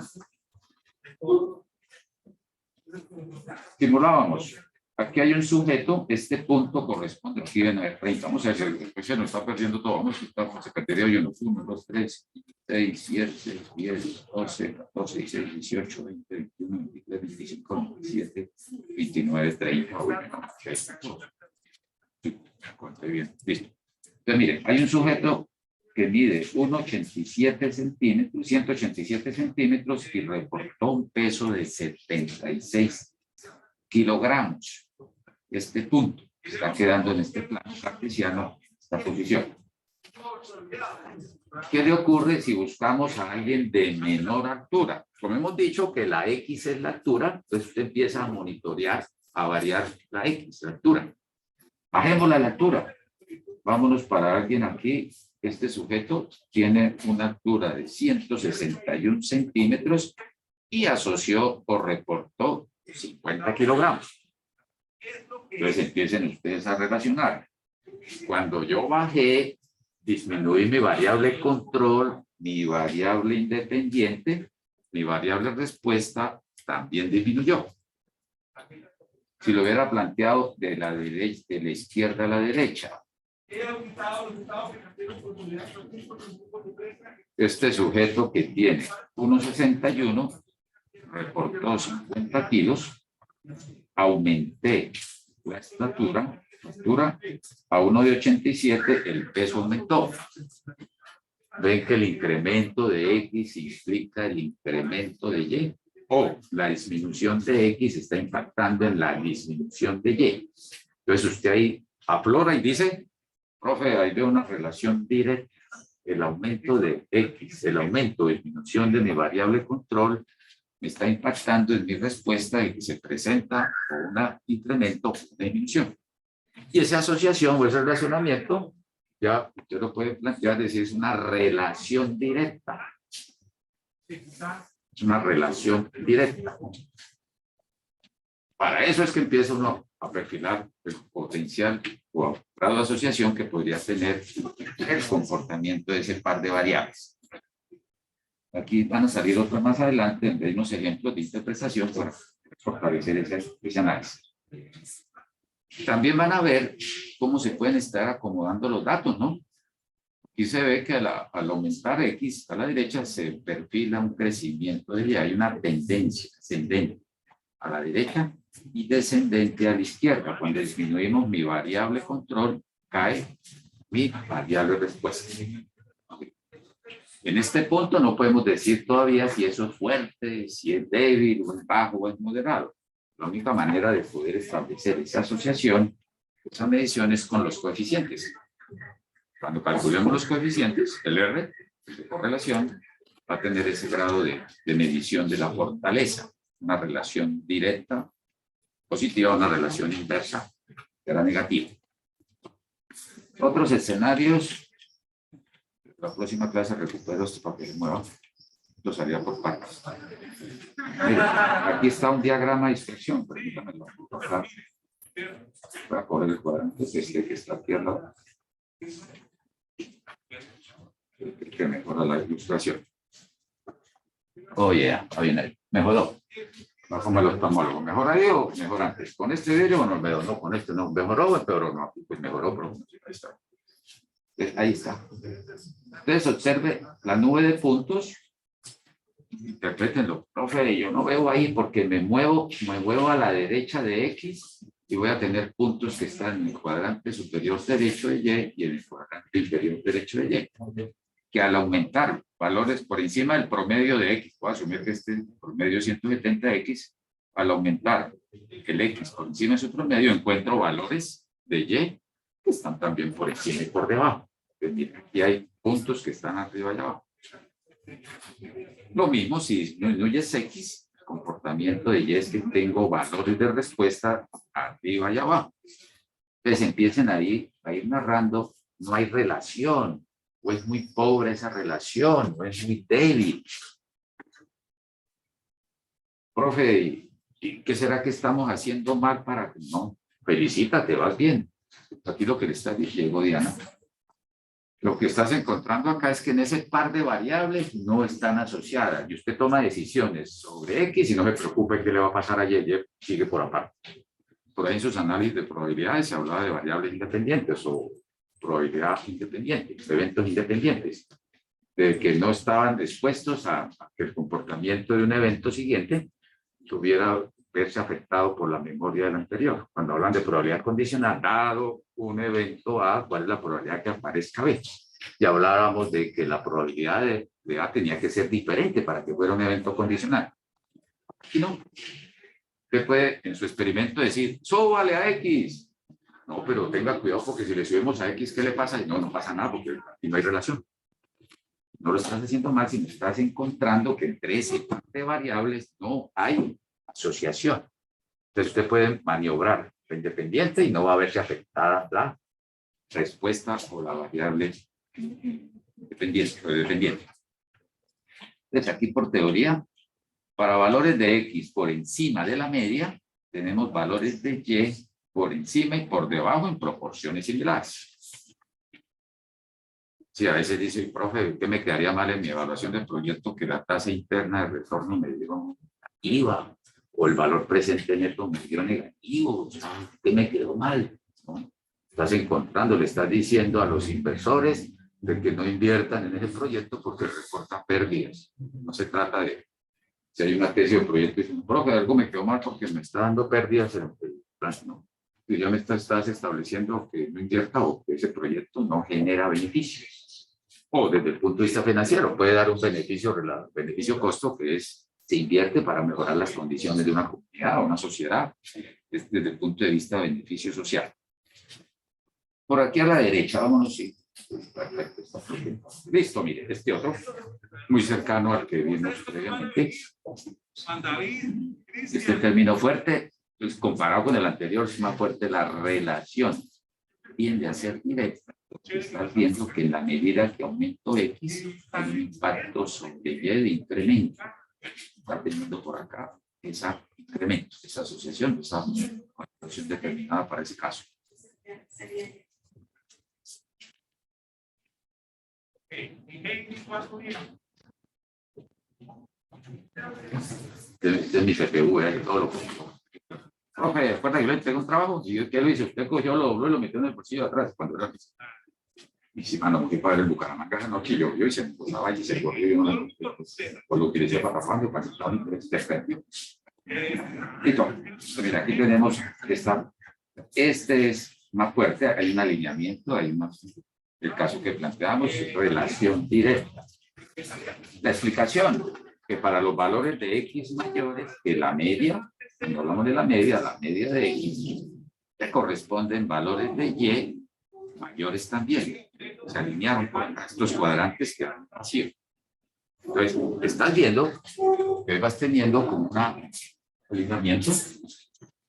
Simulábamos. Aquí hay un sujeto, este punto corresponde, aquí ven a ver, 30, vamos a ver, después se nos está perdiendo todo, vamos a estar, se perdería 1, 2, 3, 6, 7, 10, 12, 14, 16, 18, 20, 21, 23, 25, 27, 29, 30, bueno, okay. Sí, conté bien, listo. Entonces, miren, hay un sujeto que mide 1,87 centímetros, 187 centímetros y reportó un peso de 76 kilogramos. Este punto está quedando en este plano cartesiano, esta posición. ¿Qué le ocurre si buscamos a alguien de menor altura? Como hemos dicho que la X es la altura, entonces usted empieza a monitorear, a variar la X, la altura. Bajémosla la altura. Vámonos para alguien aquí. Este sujeto tiene una altura de 161 centímetros y asoció o reportó 50 kilogramos. Entonces empiecen ustedes a relacionar. Cuando yo bajé, disminuí mi variable control, mi variable independiente, mi variable respuesta también disminuyó. Si lo hubiera planteado de la derecha, de la izquierda a la derecha, este sujeto que tiene 1,61 reportó 50 kilos, aumenté la estatura a 1,87, el peso aumentó. Ven que el incremento de X implica el incremento de Y, o la disminución de X está impactando en la disminución de Y. Entonces usted ahí aflora y dice, profe, ahí veo una relación directa. El aumento de X, el aumento o disminución de mi variable control me está impactando en mi respuesta y que se presenta un incremento o una disminución. Y esa asociación o ese relacionamiento, ya usted lo puede plantear, decir, es una relación directa. Es una relación directa. Para eso es que empieza uno a perfilar el potencial o grado de asociación que podría tener el comportamiento de ese par de variables. Aquí van a salir otras más adelante, donde hay unos ejemplos de interpretación para fortalecer ese análisis. También van a ver cómo se pueden estar acomodando los datos, ¿no? Aquí se ve que al aumentar X a la derecha se perfila un crecimiento de Y, hay una tendencia ascendente a la derecha y descendente a la izquierda. Cuando disminuimos mi variable control, cae mi variable respuesta. En este punto no podemos decir todavía si eso es fuerte, si es débil, o es bajo, o es moderado. La única manera de poder establecer esa asociación, esa medición es con los coeficientes. Cuando calculemos los coeficientes, el R de correlación va a tener ese grado de medición de la fortaleza. Una relación directa positiva, una relación inversa que era negativa. Otros escenarios. La próxima clase recupero esto para que se mueva. Lo salía por partes. Mira, aquí está un diagrama de dispersión. Permítanme acá. Voy a coger el cuadrante que está aquí al lado. Que mejora la ilustración. Oh, yeah, está bien ahí. Mejoró. Bájame los oftalmólogos. ¿Mejor ahí o mejor antes? ¿Con este video o no veo? No, con este no. ¿Mejoró o empeoró? No, pues mejoró, pero ahí está. Ahí está. Entonces observe la nube de puntos. Interprétenlo. Profe, yo no veo ahí porque me muevo a la derecha de X y voy a tener puntos que están en el cuadrante superior derecho de Y y en el cuadrante inferior derecho de Y. Que al aumentar valores por encima del promedio de X, voy a asumir que este promedio es 170X, al aumentar el X por encima de su promedio, encuentro valores de Y que están también por encima y por debajo. Entonces, mira, aquí hay puntos que están arriba y abajo. Lo mismo si disminuyes X, el comportamiento de Y es que tengo valores de respuesta arriba y abajo. Entonces empiecen ahí a ir narrando, no hay relación, o es muy pobre esa relación, o es muy débil. Profe, ¿y qué será que estamos haciendo mal para que no? Felicítate, vas bien. Aquí lo que le está diciendo Diana. Lo que estás encontrando acá es que en ese par de variables no están asociadas y usted toma decisiones sobre X y no se preocupe qué le va a pasar a Y, sigue por aparte. por ahí en sus análisis de probabilidades se hablaba de variables independientes o probabilidad independiente, eventos independientes, de que no estaban dispuestos a que el comportamiento de un evento siguiente tuviera verse afectado por la memoria del anterior. Cuando hablan de probabilidad condicional, dado un evento A, ¿cuál es la probabilidad que aparezca B? Y hablábamos de que la probabilidad de A tenía que ser diferente para que fuera un evento condicional. Y no. Usted puede en su experimento decir, súbale a X. No, pero tenga cuidado porque si le subimos a X, ¿qué le pasa? Y no, no pasa nada porque aquí no hay relación. No lo estás haciendo mal, sino estás encontrando que entre ese par de variables no hay asociación. Entonces usted puede maniobrar la independiente y no va a verse afectada la respuesta o la variable dependiente. Entonces aquí por teoría, para valores de X por encima de la media, tenemos valores de Y por encima y por debajo en proporciones similares. Sí, a veces dice, profe, ¿qué me quedaría mal en mi evaluación del proyecto que la tasa interna de retorno me dio negativa o el valor presente neto me dio negativo? ¿Qué me quedó mal? ¿No? Estás encontrando, le estás diciendo a los inversores de que no inviertan en ese proyecto porque reporta pérdidas. No se trata de, si hay una tesis de proyecto y dicen, profe, algo me quedó mal porque me está dando pérdidas en el plan, no. Tú ya me estás estableciendo que no invierta o que ese proyecto no genera beneficios. O desde el punto de vista financiero, puede dar un beneficio-costo que es, se invierte para mejorar las condiciones de una comunidad o una sociedad, desde el punto de vista de beneficio social. Por aquí a la derecha, vámonos, sí. Perfecto. Listo, mire, este otro, muy cercano al que vimos previamente. Este término fuerte, pues, comparado con el anterior, es más fuerte la relación. Tiende a ser directa. Estás viendo que en la medida que aumento X, hay un impacto sobre Y de incremento. Está teniendo por acá ese incremento, esa asociación, esa asociación determinada para ese caso. Este es mi CPU, todo lo que... Profe, recuerda que yo le entregué un trabajo, y ¿qué lo hizo? Usted cogió, lo dobló y lo metió en el bolsillo de atrás, cuando era... Y si mano, fui para el Bucaramanga esa noche, llovió y se me posaba y se corrió y uno pues lo utilicé para cuando, para el interés de perdió. Listo. Mira, aquí tenemos esta. Este es más fuerte, hay un alineamiento, hay el caso que planteamos, relación directa. La explicación, que para los valores de X mayores que la media, cuando hablamos de la media de X, le corresponden valores de Y mayores también. Se alinearon por estos cuadrantes que han vacío. Entonces, estás viendo que vas teniendo como un alineamiento, o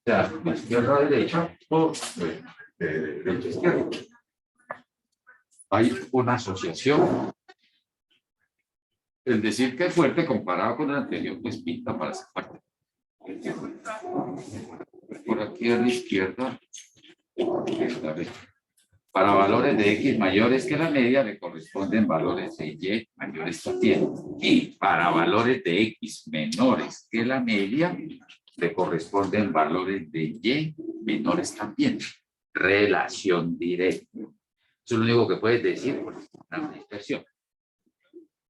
sea, de izquierda a derecha o de derecha a izquierda. Hay una asociación. El decir que es fuerte comparado con el anterior, pues pinta para esa parte. Por aquí a la izquierda, para valores de X mayores que la media, le corresponden valores de Y mayores también. Y para valores de X menores que la media, le corresponden valores de Y menores también. Relación directa. Eso es lo único que puedes decir por una dispersión.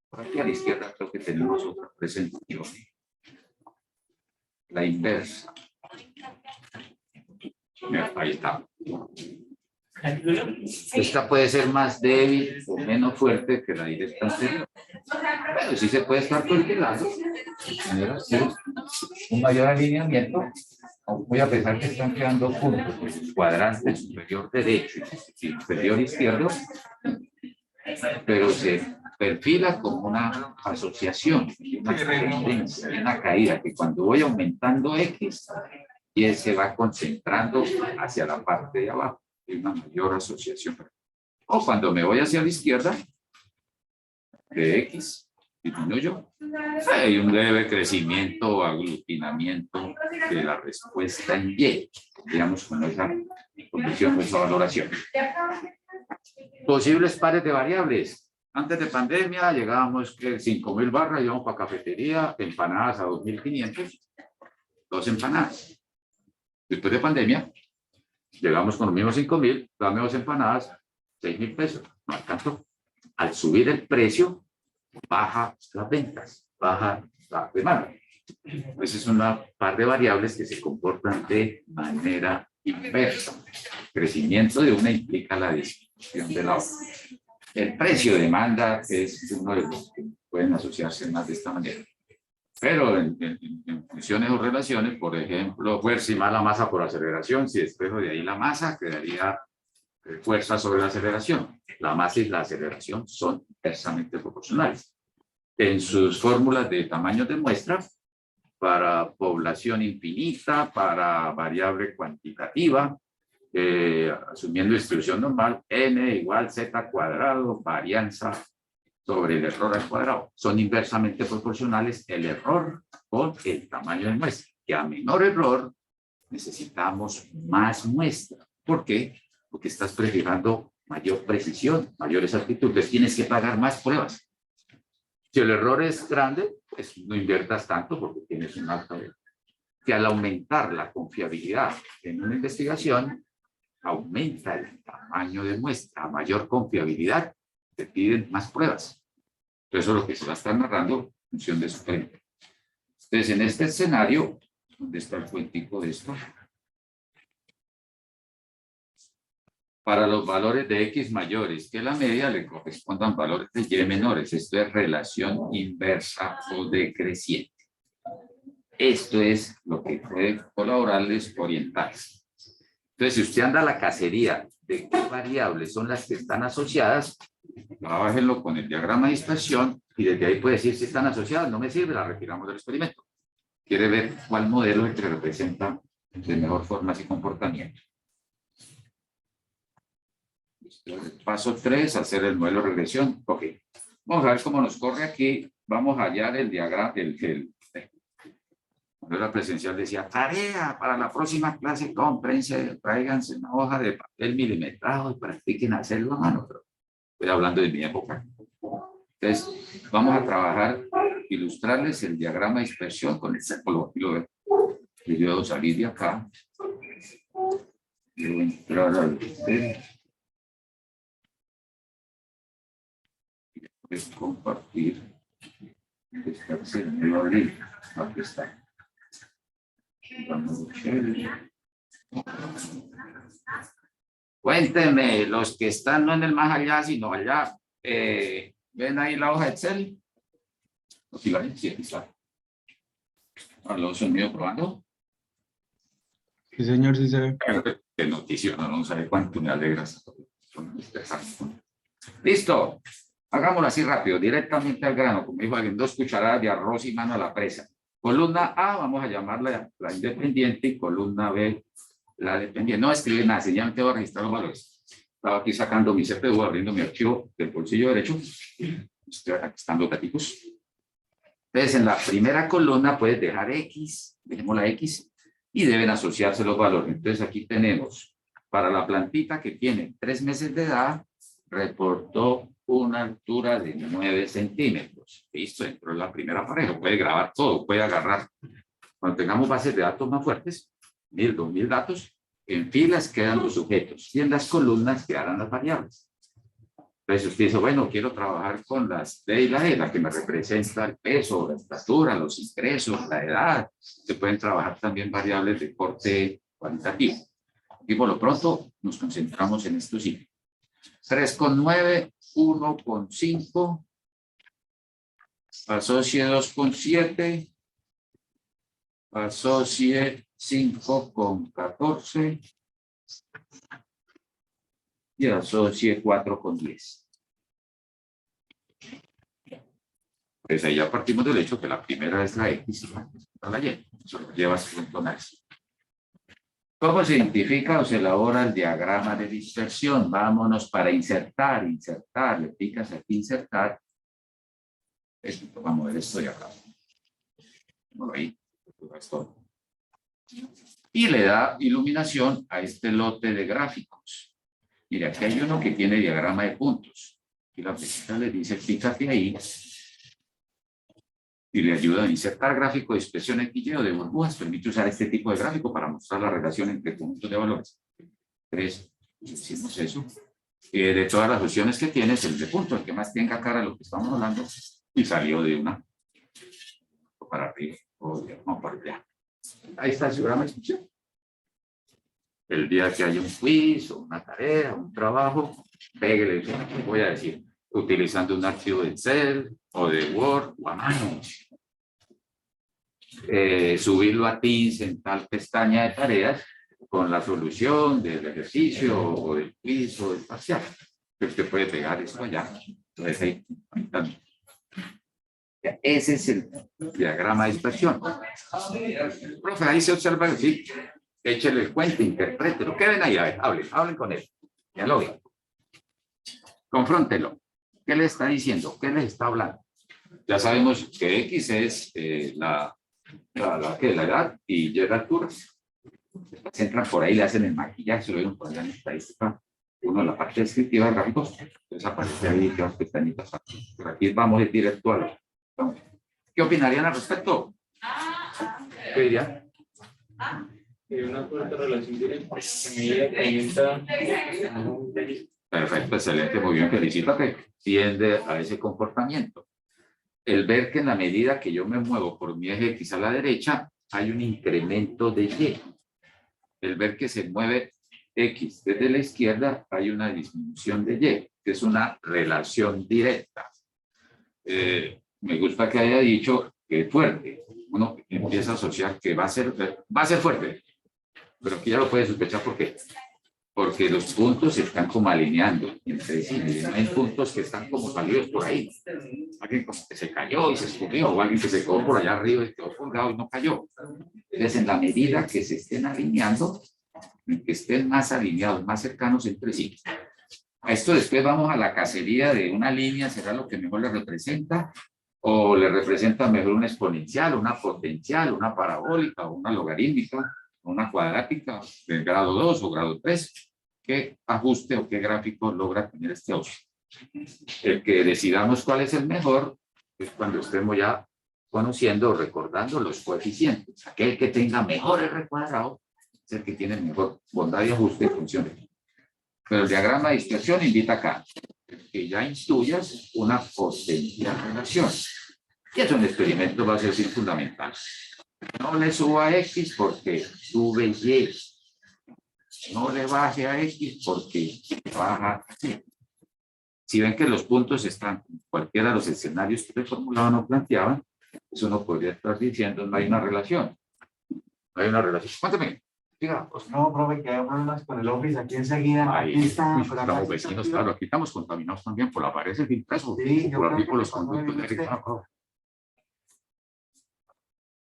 Por aquí a la izquierda creo que tenemos otra presentación. La inversa. Ahí está. Esta puede ser más débil o menos fuerte que la directa anterior. Pero sí se puede estar perfilando. Un mayor alineamiento. Voy a pensar que están quedando juntos los cuadrantes superior derecho y superior izquierdo, pero se perfila como una asociación, una tendencia, una caída, que cuando voy aumentando X, Y se va concentrando hacia la parte de abajo, de una mayor asociación. O cuando me voy hacia la izquierda, de X, disminuyo, hay un leve crecimiento o aglutinamiento de la respuesta en Y, digamos, con esa condición, esa valoración. Posibles pares de variables. Antes de pandemia llegábamos que 5.000 barras, íbamos para cafetería, empanadas a 2.500, 2 empanadas. Después de pandemia, llegamos con los mismos 5.000, dame 2 empanadas, 6.000 pesos. No alcanzó. Al subir el precio, baja las ventas, baja la demanda. Esa es una par de variables que se comportan de manera inversa. El crecimiento de una implica la disminución de la otra. El precio de demanda es uno de los que pueden asociarse más de esta manera. Pero en funciones o relaciones, por ejemplo, fuerza y mala masa por aceleración, si despejo de ahí la masa, quedaría fuerza sobre la aceleración. La masa y la aceleración son inversamente proporcionales. En sus fórmulas de tamaño de muestra, para población infinita, para variable cuantitativa, asumiendo distribución normal, n igual z cuadrado, varianza sobre el error al cuadrado. Son inversamente proporcionales el error con el tamaño de muestra. Que a menor error necesitamos más muestra. ¿Por qué? Porque estás prefijando mayor precisión, mayores exactitudes. Tienes que pagar más pruebas. Si el error es grande, pues no inviertas tanto porque tienes un alto error. Que al aumentar la confiabilidad en una investigación, aumenta el tamaño de muestra. A mayor confiabilidad, te piden más pruebas. Eso es lo que se va a estar narrando en función de su frente. Entonces, en este escenario, ¿dónde está el cuentico de esto? Para los valores de X mayores que la media le correspondan valores de Y menores. Esto es relación inversa o decreciente. Esto es lo que puede colaborarles orientarse. Entonces, si usted anda a la cacería de qué variables son las que están asociadas, trabájenlo con el diagrama de dispersión y desde ahí puede decir si están asociadas, no me sirve, la retiramos del experimento. Quiere ver cuál modelo es el que representa de mejor forma ese comportamiento. Paso 3, hacer el modelo de regresión. Ok, vamos a ver cómo nos corre aquí. Vamos a hallar el diagrama, la presencial decía, tarea para la próxima clase, cómprense, tráiganse una hoja de papel milimetrado y practiquen hacerlo a mano. Pero estoy hablando de mi época. Entonces, vamos a trabajar, ilustrarles el diagrama de dispersión con el círculo. Y yo salir de acá. Quiero entrar al es compartir. Esta se me va a abrir. Aquí está. Cuéntenme, los que están no en el más allá, sino allá, ¿ven ahí la hoja de Excel? Sí, aquí está. ¿Aló, sonido probando? Sí, señor, sí se ve. Qué noticia, no sabe cuánto me alegras. Listo. Hagámoslo así rápido, directamente al grano, como dijo alguien, 2 cucharadas de arroz y mano a la presa. Columna A, vamos a llamarla la independiente, y columna B, la dependiente. No escribe nada, sencillamente voy a registrar los valores. Estaba aquí sacando mi CPU, abriendo mi archivo del bolsillo derecho. Aquí están los datos. Entonces, en la primera columna puedes dejar X, dejemos la X, y deben asociarse los valores. Entonces, aquí tenemos, para la plantita que tiene 3 meses de edad, reportó una altura de 9 centímetros. Listo, dentro de la primera pareja. Puede grabar todo, puede agarrar. Cuando tengamos bases de datos más fuertes, 1000, 2000 datos, en filas quedan los sujetos y en las columnas quedarán las variables. Entonces usted dice, bueno, quiero trabajar con las D y la E, la que me representa el peso, la estatura, los ingresos, la edad. Se pueden trabajar también variables de corte cualitativo. Y por lo pronto nos concentramos en estos sitios. 3,9, 1,5, asocie 2,7, asocie 5,14 y asocie 4,10. Pues ahí ya partimos del hecho que la primera es la X y la Y. Eso lleva su entonaje. ¿Cómo se identifica o se elabora el diagrama de dispersión? Vámonos para insertar, le picas aquí insertar. Vamos a ver esto de acá. Ahí. Y le da iluminación a este lote de gráficos. Mira, aquí hay uno que tiene diagrama de puntos. Y la pesita le dice, fíjate ahí. y le ayuda a insertar gráfico de expresión XY o de burbujas. Permite usar este tipo de gráfico para mostrar la relación entre conjuntos de valores. 3, hicimos eso. De todas las opciones que tienes, el de punto, el que más tenga cara a lo que estamos hablando, y salió de una o para arriba o para allá. Ahí está el programa de instrucción. El día que haya un quiz o una tarea, un trabajo, pégale, voy a decir, utilizando un archivo de Excel o de Word o a mano. Subirlo a Teams en tal pestaña de tareas con la solución del ejercicio o del quiz o del parcial. Usted puede pegar esto allá. Entonces ahí, ese es el diagrama de dispersión. Profe, ahí se observa, sí, échele el cuento, interprételo. ¿Qué ven ahí? A ver, hablen con él. Dialoguen. Confróntelo. ¿Qué le está diciendo? ¿Qué le está hablando? Ya sabemos que X es la edad y Y la altura. Se entran por ahí, le hacen el maquillaje, se lo vieron por allá en estadística. Uno, la parte descriptiva de gráficos, entonces aparece ahí que las pestañitas. Por aquí vamos directo a lo. ¿Qué opinarían al respecto? ¿Qué dirían? Una corta relación directa que medida Perfecto, excelente, muy bien, felicítate. Tiende a ese comportamiento. El ver que en la medida que yo me muevo por mi eje X a la derecha, hay un incremento de Y. El ver que se mueve X desde la izquierda, hay una disminución de Y, que es una relación directa. Me gusta que haya dicho que es fuerte. Uno empieza a asociar que va a ser fuerte. Pero aquí ya lo puede sospechar porque los puntos se están como alineando entre sí. No hay puntos que están como salidos por ahí. Alguien como que se cayó y se escurrió, o alguien que se quedó por allá arriba y quedó colgado y no cayó. Entonces, en la medida que se estén alineando, que estén más alineados, más cercanos entre sí. A esto después vamos a la cacería de una línea, será lo que mejor le representa, o le representa mejor una exponencial, una potencial, una parabólica, o una logarítmica, una cuadrática del grado 2 o grado 3, qué ajuste o qué gráfico logra tener este audio. El que decidamos cuál es el mejor es cuando estemos ya conociendo o recordando los coeficientes. Aquel que tenga mejor R cuadrado es el que tiene mejor bondad y ajuste y funciones. Pero el diagrama de dispersión invita acá que ya intuyas una potencial relación. Y eso en el experimento va a ser fundamental. No le suba a X porque sube Y. No le baje a X porque baja Y. Si ven que los puntos están en cualquiera de los escenarios que formulaban o planteaban, eso no podría estar diciendo no hay una relación. No hay una relación. Cuéntame. Diga, pues, No, profe, que hay problemas con el Office aquí enseguida. ahí, Aquí está. uy, por acá estamos vecinos, claro, aquí estamos contaminados también por la pared del impreso, Sí, yo por creo aquí que por los pasó conductos de bien usted. agua.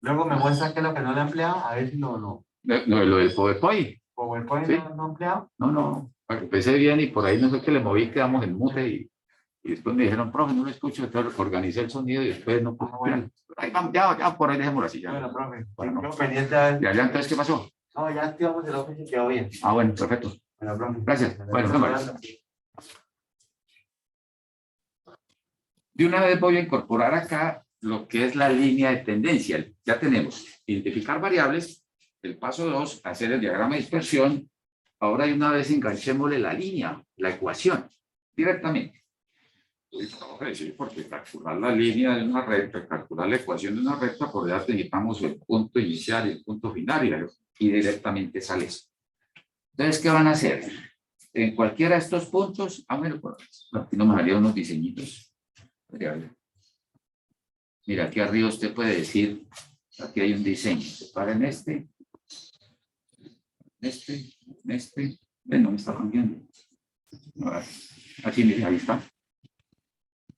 Luego me muestra que es lo que no le he empleado, a ver si no. Lo del PowerPoint. PowerPoint Sí. no he empleado. No, empecé bien y por ahí no sé qué le moví, quedamos en mute y después me dijeron, profe, no lo escucho, entonces organicé el sonido y después no pude. Bueno. Ahí vamos, ya por ahí dejémoslo así. Ya. Bueno, profe, Bueno, quedo pendiente a ver. ya, entonces, ¿qué pasó? No, ya activamos el Office y quedó bien. Ah, bueno, perfecto. Bueno, profe. Gracias. Bueno, vámonos. De una vez voy a incorporar acá lo que es la línea de tendencia. Ya tenemos identificar variables, el paso 2, hacer el diagrama de dispersión. Ahora de una vez enganchémosle la línea, la ecuación, directamente. Sí, porque calcular la línea de una recta, calcular la ecuación de una recta, por ya necesitamos el punto inicial y el punto final y directamente sale eso. Entonces, ¿qué van a hacer? En cualquiera de estos puntos, bueno, aquí nos haría unos diseñitos. Mira, aquí arriba usted puede decir, aquí hay un diseño, se para en este, no me está cambiando. Aquí, mire, ahí está.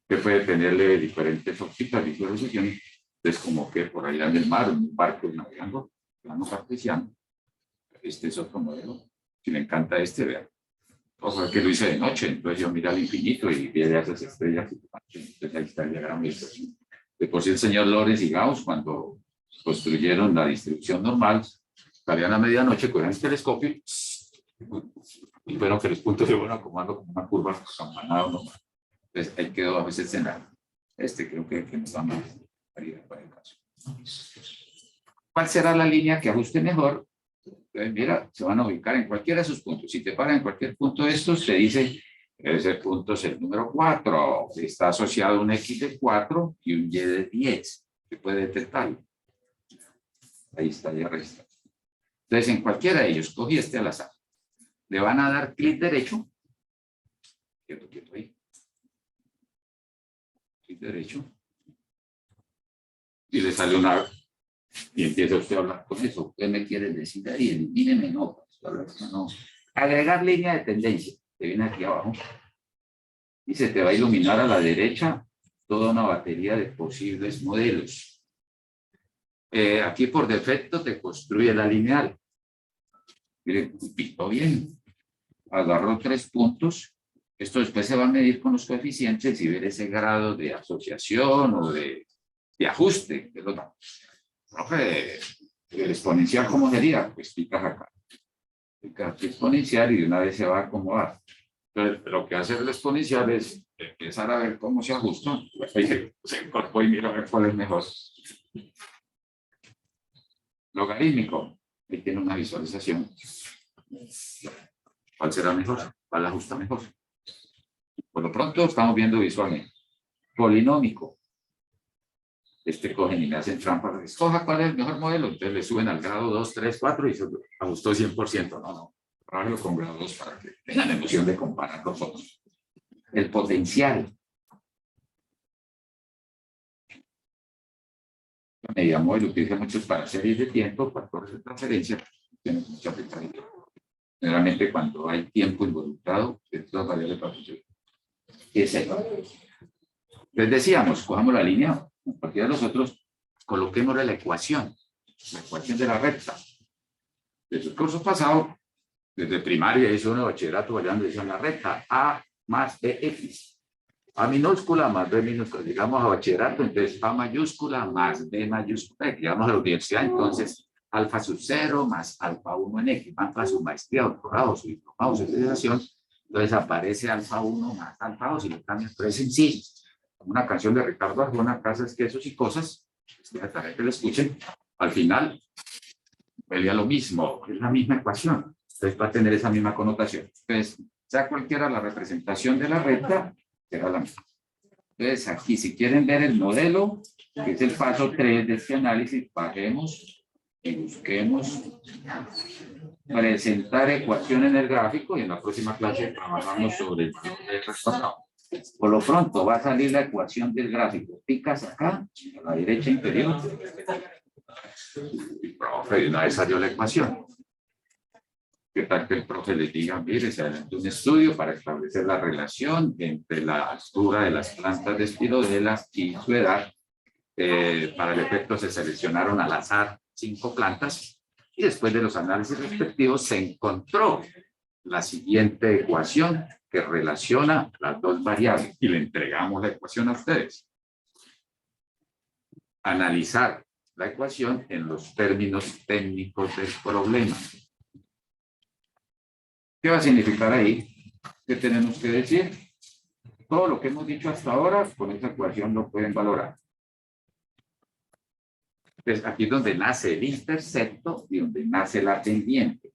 Usted puede tenerle diferentes optitas, visualizaciones, entonces como que por allá en el mar, un barco navegando, plano cartesiano. Este es otro modelo. Si le encanta este, vean. Ojo, que lo hice de noche, entonces yo miré al infinito y vi esas estrellas. Entonces ahí está el diagrama de dispersión. De por sí el señor Lorenz y Gauss, cuando construyeron la distribución normal, salían a medianoche, cogían el telescopio y fueron que los puntos se fueron acomodando como una curva campanada normal. Entonces ahí quedó a veces en la, creo que nos da más. variedad por el caso. ¿Cuál será la línea que ajuste mejor? Entonces, mira, se van a ubicar en cualquiera de sus puntos. Si te paran en cualquier punto de estos, te dice, ese punto es el número 4. Está asociado un X de 4 y un Y de 10. Se puede detectarlo. Ahí está, ya resta. Entonces, en cualquiera de ellos, cogí este al azar. Le van a dar clic derecho. Quieto, quieto ahí. Clic derecho. Y le sale una... Y empieza usted a hablar con eso. ¿Qué me quiere decir ahí? Elimíneme, no. No. Agregar línea de tendencia. Te viene aquí abajo. Y se te va a iluminar a la derecha toda una batería de posibles modelos. Aquí por defecto te construye la lineal. Miren, pintó bien. Agarró 3 puntos. Esto después se va a medir con los coeficientes y ver ese grado de asociación o de ajuste. Profe, el exponencial, ¿cómo sería? Pues picas acá. Picas aquí exponencial y de una vez se va a acomodar. Entonces, lo que hace el exponencial es empezar a ver cómo se ajusta. Pues ahí se incorpora y mira a ver cuál es mejor. Logarítmico. Ahí tiene una visualización. ¿Cuál será mejor? ¿Cuál ajusta mejor? Por lo pronto estamos viendo visualmente. Polinómico. Cogen y me hacen trampa. Escoja cuál es el mejor modelo. Entonces le suben al grado 2, 3, 4 y se ajustó 100%. No. Trabájalo con grado 2 para que tengan la emoción de comparar los otros. El potencial. Me llamó y lo utiliza muchos para series de tiempo, factores de transferencia. Tiene mucha aplicación. Generalmente cuando hay tiempo involucrado, estas variables para funcionar. Es el valor. Les decíamos, cojamos la línea, cualquiera de nosotros, coloquémosle la ecuación de la recta. Desde el curso pasado, desde primaria hizo uno de bachillerato, vayan decían la recta A más BX. A minúscula más B minúscula. Llegamos a bachillerato, entonces A mayúscula más B mayúscula. Llegamos a la universidad, entonces alfa sub 0 más alfa 1 en X. Van para su maestría, doctorado, su diplomado, su especialización. Entonces aparece alfa 1 más alfa 2 y lo cambian, pero es sencillo. Una canción de Ricardo Arjona, Casas, Quesos y Cosas, para que lo escuchen, al final veía lo mismo, es la misma ecuación, entonces va a tener esa misma connotación. Entonces, sea cualquiera la representación de la recta, será la misma. Entonces, aquí, si quieren ver el modelo, que es el paso 3 de este análisis, bajemos y busquemos presentar ecuación en el gráfico y en la próxima clase trabajamos sobre el valor del respaldado. Por lo pronto va a salir la ecuación del gráfico. Picas acá, a la derecha inferior. Y profe, una vez salió la ecuación. ¿Qué tal que el profe les diga, mire, se adelantó un estudio para establecer la relación entre la altura de las plantas de Spirodela y su edad? Para el efecto se seleccionaron al azar 5 plantas y después de los análisis respectivos se encontró la siguiente ecuación que relaciona las dos variables y le entregamos la ecuación a ustedes. Analizar la ecuación en los términos técnicos del problema. ¿Qué va a significar ahí? ¿Qué tenemos que decir? Todo lo que hemos dicho hasta ahora, con esa ecuación lo pueden valorar. Entonces, aquí es donde nace el intercepto y donde nace la pendiente.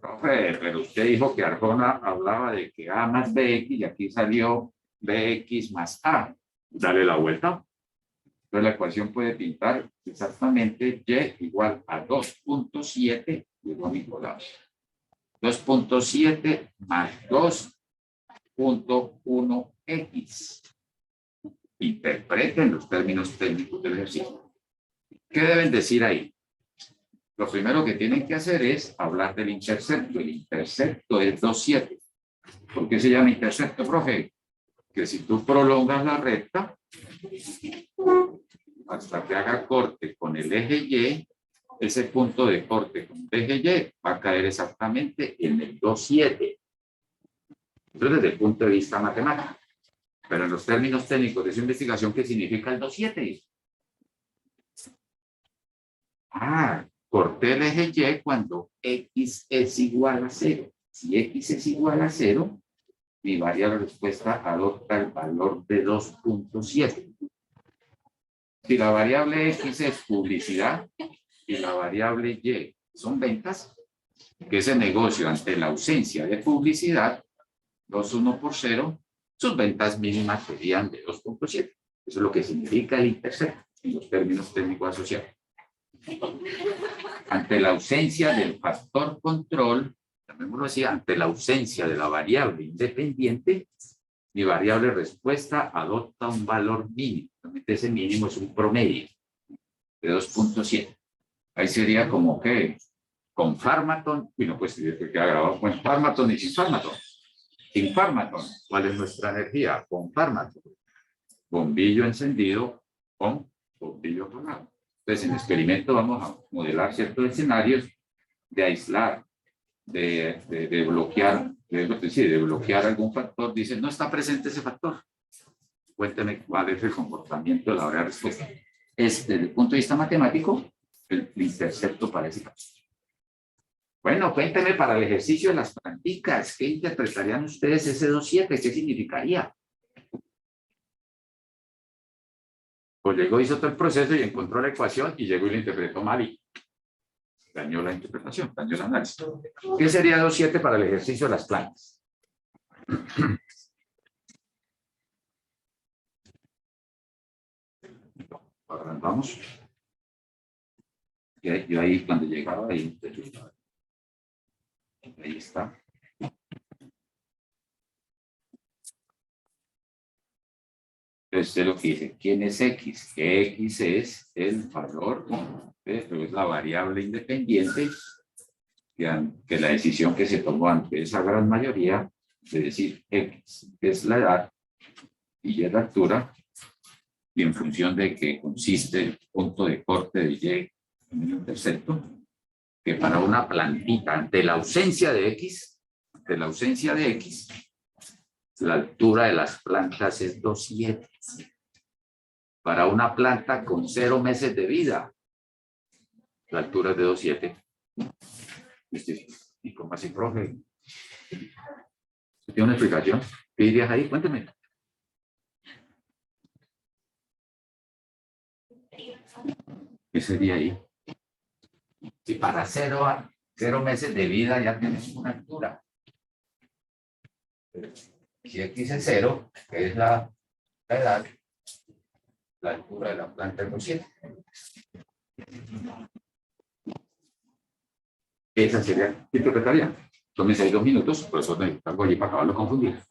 Profe, pero usted dijo que Arjona hablaba de que A más BX y aquí salió BX más A. Dale la vuelta. Entonces la ecuación puede pintar exactamente Y igual a 2.7 y lo mismo lado. 2.7 más 2.1x. Interpreten los términos técnicos del ejercicio. ¿Qué deben decir ahí? Lo primero que tienen que hacer es hablar del intercepto. El intercepto es 2.7. ¿Por qué se llama intercepto, profe? Que si tú prolongas la recta hasta que haga corte con el eje Y, ese punto de corte con el eje Y va a caer exactamente en el 2.7. Entonces, desde el punto de vista matemático. Pero en los términos técnicos de su investigación, ¿qué significa el 2.7? Corté el eje Y cuando X es igual a 0. Si X es igual a 0, mi variable respuesta adopta el valor de 2.7. Si la variable X es publicidad y la variable Y son ventas, que ese negocio ante la ausencia de publicidad, 2,1 por 0, sus ventas mínimas serían de 2,7. Eso es lo que significa el intercepto en los términos técnicos asociados. Ante la ausencia del factor control, llamémoslo así, ante la ausencia de la variable independiente, mi variable respuesta adopta un valor mínimo. Ese mínimo es un promedio de 2,7. Ahí sería como que con Pharmaton, y no pues queda grabado con Pharmaton y sin Pharmaton. Sin Pharmaton, ¿cuál es nuestra energía? Con Pharmaton. Bombillo encendido con bombillo apagado. Entonces, en el experimento vamos a modelar ciertos escenarios de aislar, de bloquear, de bloquear algún factor. Dice, no está presente ese factor. Cuénteme cuál es el comportamiento de la hora de respuesta. Desde el punto de vista matemático, el intercepto para ese caso. Bueno, cuénteme para el ejercicio de las planticas, ¿qué interpretarían ustedes ese 2,7? ¿Qué significaría? Pues llegó, hizo todo el proceso y encontró la ecuación y llegó y la interpretó mal y dañó la interpretación, dañó el análisis. ¿Qué sería 2,7 para el ejercicio de las plantas? Arrancamos. Yo ahí cuando llegaba ahí está. Entonces, lo que dice, ¿quién es X? X es el valor, pero es la variable independiente que la decisión que se tomó ante esa gran mayoría de decir X es la edad y es la altura, y en función de que consiste el punto de corte de Y en el intercepto, que para una plantita, ante la ausencia de X, la altura de las plantas es 2,7. Para una planta con 0 meses de vida, la altura es de 2,7. ¿Y cómo así, profe? ¿Tiene una explicación? ¿Qué dirías ahí? Cuéntame. ¿Qué sería ahí? Si para 0 meses de vida ya tienes una altura. Si X es 0, que es la edad, la altura de la planta es 2,7. Esa sería, ¿qué interpretaría? Tómense ahí 2 minutos, por eso necesito allí para acabarlo de confundir.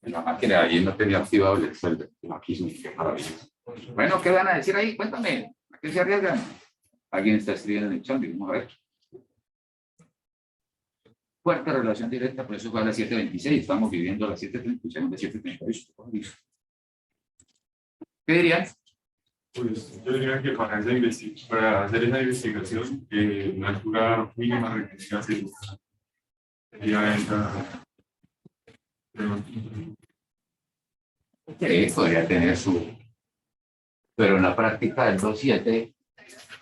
La máquina allí no tenía activado el Excel. Aquí es maravilloso. Bueno, ¿qué van a decir ahí? Cuéntame. ¿A qué se arriesgan? Alguien está escribiendo en el chat. Vamos a ver. Fuerte relación directa, por eso fue a las 7:26. Estamos viviendo a las 7:36, de 7:38. ¿Qué dirían? Pues yo diría que para hacer esa investigación, una altura mínima requerida sería esta. Sí, podría tener su... Pero en la práctica del 2,7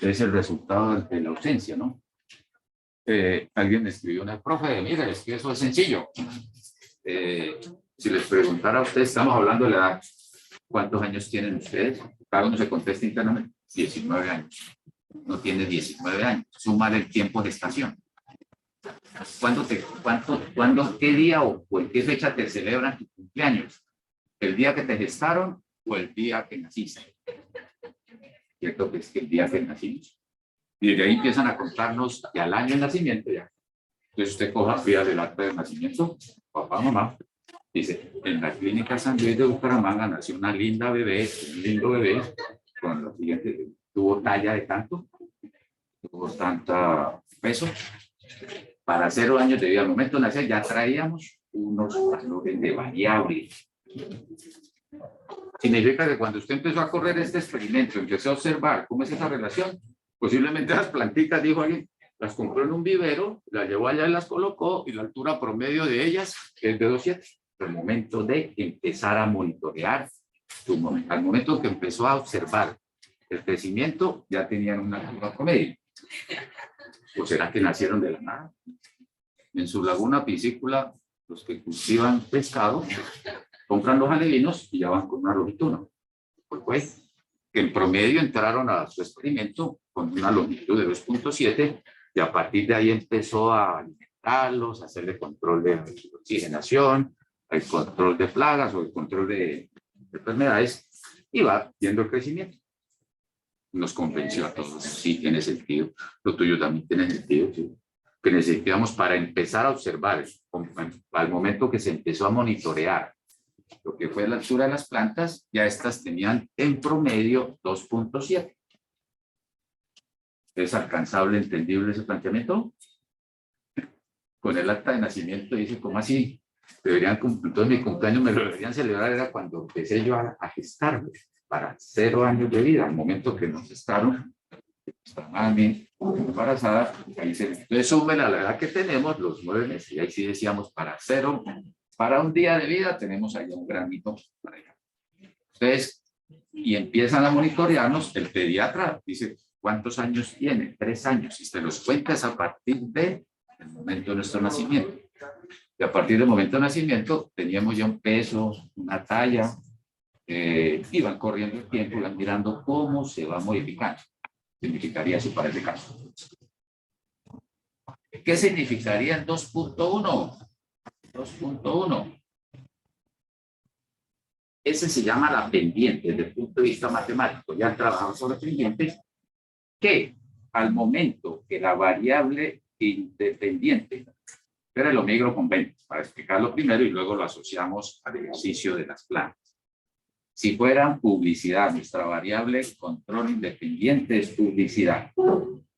es el resultado de la ausencia, ¿no? Alguien escribió una profe, mire, es que eso es sencillo. Si les preguntara a ustedes, estamos hablando de la edad, ¿cuántos años tienen ustedes? Cada uno se contesta internamente, 19 años. No tiene 19 años, sumar el tiempo de estación. ¿Qué día o en qué fecha te celebran tu cumpleaños? ¿El día que te gestaron o el día que naciste? ¿cierto? Pues que el día que nacimos. Y desde ahí empiezan a contarnos que al año de nacimiento ya. Entonces usted coja, pida el acta de nacimiento, papá, mamá. Dice, en la clínica San Luis de Bucaramanga nació una linda bebé, un lindo bebé, con lo siguiente, tuvo talla de tanto, tuvo tanta peso. Para 0 años de vida, al momento de nacer ya traíamos unos valores de variable. Significa que cuando usted empezó a correr este experimento, empezó a observar cómo es esa relación, posiblemente las plantitas, dijo alguien, las compró en un vivero, las llevó allá y las colocó, y la altura promedio de ellas es de 2,7. El momento de empezar a monitorear, al momento que empezó a observar el crecimiento, ya tenían una altura promedio. ¿O será que nacieron de la nada? En su laguna piscícola, los que cultivan pescado, compran los alevinos y ya van con una longitud. Pues que en promedio entraron a su experimento con una longitud de 2,7 y a partir de ahí empezó a alimentarlos, a hacerle control de oxigenación, el control de plagas o el control de enfermedades y va viendo el crecimiento. Nos convenció a todos, sí, tiene sentido. Lo tuyo también tiene sentido, sí. Que necesitamos para empezar a observar, al momento que se empezó a monitorear lo que fue la altura de las plantas, ya estas tenían en promedio 2,7. ¿Es alcanzable, entendible ese planteamiento? Con el acta de nacimiento dice, ¿cómo así? Deberían, entonces mi cumpleaños me lo deberían celebrar, era cuando empecé yo a gestarme, para 0 años de vida, al momento que nos gestaron, esta mami embarazada, ahí se, entonces súmele a la edad que tenemos, los 9 meses, y ahí sí decíamos para 0, para un día de vida tenemos allá un granito para allá. Entonces, y empiezan a monitorearnos, el pediatra dice, ¿cuántos años tiene? 3 años, y se los cuentas a partir del momento de nuestro nacimiento. Y a partir del momento de nacimiento teníamos ya un peso, una talla, iban corriendo el tiempo, iban mirando cómo se va modificando. Significaría eso para este caso. ¿Qué significaría el 2.1? 2.1. Ese se llama la pendiente desde el punto de vista matemático. Ya trabajamos sobre pendientes, que al momento que la variable independiente, pero lo migro con 20 para explicarlo primero y luego lo asociamos al ejercicio de las plantas. Si fuera publicidad, nuestra variable control independiente es publicidad.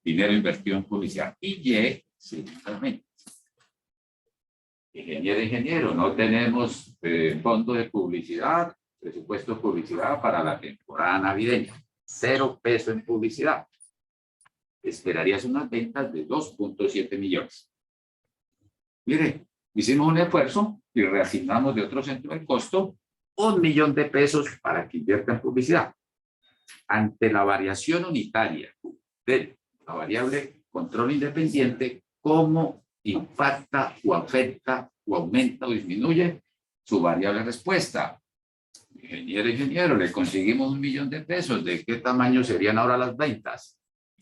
Dinero invertido en publicidad. Y Y, similarmente. Ingeniero, no tenemos fondo de publicidad, presupuesto de publicidad para la temporada navideña. 0 pesos en publicidad. Esperarías unas ventas de 2.7 millones. Mire, hicimos un esfuerzo y reasignamos de otro centro de costo 1 millón de pesos para que invierta en publicidad. Ante la variación unitaria de la variable control independiente, ¿cómo impacta o afecta o aumenta o disminuye su variable respuesta? Ingeniero, le conseguimos 1 millón de pesos. ¿De qué tamaño serían ahora las ventas?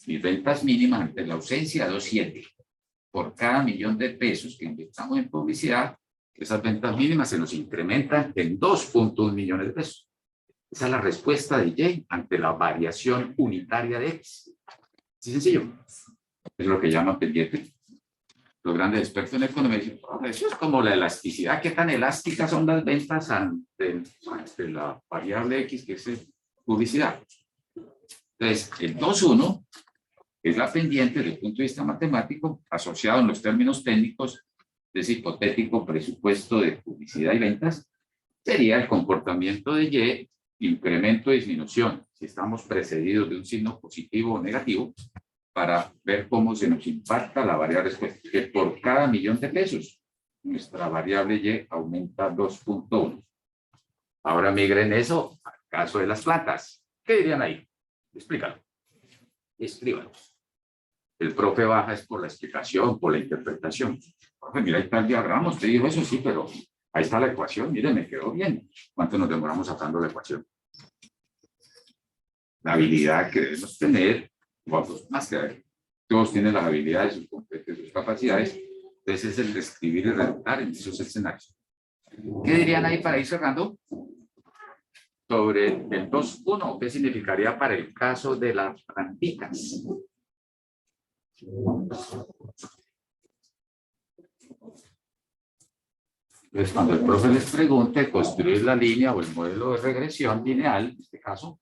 Mis ventas mínimas ante la ausencia de 2.7. Por cada 1 millón de pesos que invirtamos en publicidad, esas ventas mínimas se nos incrementan en 2.1 millones de pesos. Esa es la respuesta de Y ante la variación unitaria de X. ¿Sí sencillo? Es lo que llaman pendiente. Los grandes expertos en economía dicen, eso es como la elasticidad. ¿Qué tan elásticas son las ventas ante la variable X, que es publicidad? Entonces, el 2.1 es la pendiente desde el punto de vista matemático, asociado en los términos técnicos de ese hipotético presupuesto de publicidad y ventas, sería el comportamiento de Y, incremento o disminución, si estamos precedidos de un signo positivo o negativo, para ver cómo se nos impacta la variable respuesta, que por cada 1 millón de pesos, nuestra variable Y aumenta 2.1. Ahora migren eso al caso de las plantas. ¿Qué dirían ahí? Explícalo. Escríbalo. El profe baja es por la explicación, por la interpretación. Profe, mira, ahí está el diagrama. Usted dijo eso, sí, pero ahí está la ecuación. Mire, me quedó bien. ¿Cuánto nos demoramos sacando la ecuación? La habilidad que debemos tener, pues, más que todos tienen las habilidades, sus competencias, sus capacidades. Entonces es el de escribir y redactar en esos escenarios. ¿Qué dirían ahí para ir cerrando? sobre el 2.1, ¿qué significaría para el caso de las plantitas? Entonces, cuando el profe les pregunte construir la línea o el modelo de regresión lineal, en este caso,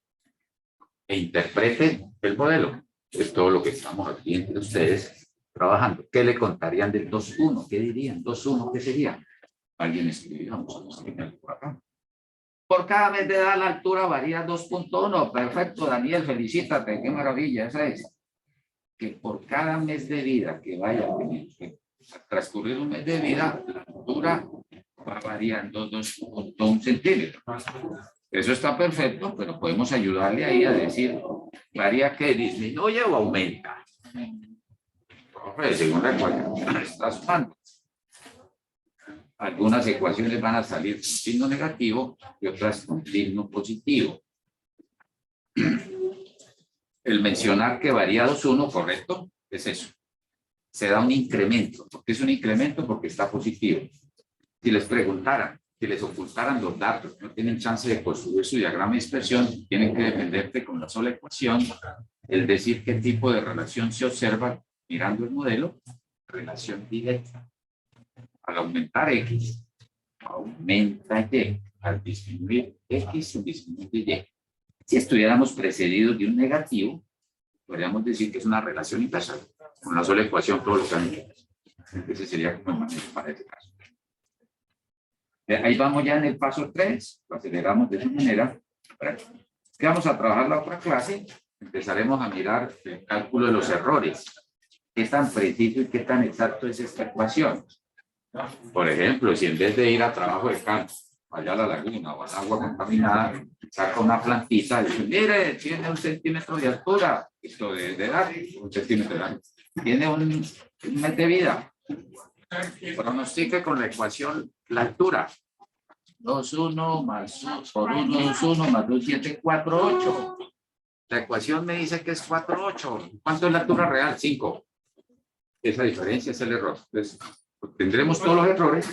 e interprete el modelo, es todo lo que estamos aquí entre ustedes trabajando. ¿Qué le contarían del 2.1? ¿Qué dirían? 2.1, ¿qué sería? Alguien escribió, vamos a poner por acá. Por cada mes de edad la altura varía 2.1. Perfecto, Daniel, felicítate, qué maravilla, esa es. Que por cada mes de vida que vaya a transcurrir un mes de vida, la altura va variando 2.1 centímetros. Eso está perfecto, pero podemos ayudarle ahí a decir, varía que disminuye o aumenta. Según la ecuación está sumando. Algunas ecuaciones van a salir con signo negativo y otras con signo positivo. El mencionar que varía 2.1, correcto, es eso. Se da un incremento. ¿Por qué es un incremento? Porque está positivo. Si les preguntaran, si les ocultaran los datos, no tienen chance de construir su diagrama de dispersión, tienen que defenderte con la sola ecuación, el decir qué tipo de relación se observa mirando el modelo, relación directa. Al aumentar X, aumenta Y. Al disminuir X, disminuye Y. Si estuviéramos precedidos de un negativo, podríamos decir que es una relación inversa. Con la sola ecuación, todo lo que han. Ese sería como el manejo para ese caso. Ahí vamos ya en el paso 3. Lo aceleramos de esa manera. ¿Qué vamos a trabajar la otra clase? Empezaremos a mirar el cálculo de los errores. ¿Qué tan preciso y qué tan exacto es esta ecuación? Por ejemplo, si en vez de ir a trabajo de campo, allá a la laguna o al agua contaminada, saca una plantita y dice, mire, tiene 1 centímetro de altura, esto de edad, 1 centímetro de edad, tiene un mes de vida. Pronostique con la ecuación la altura. 2,1 más 1 por 1, 2,1 más 2, 7, 4, 8. La ecuación me dice que es 4, 8. ¿Cuánto es la altura real? 5. Esa diferencia es el error. Entonces, tendremos todos los errores,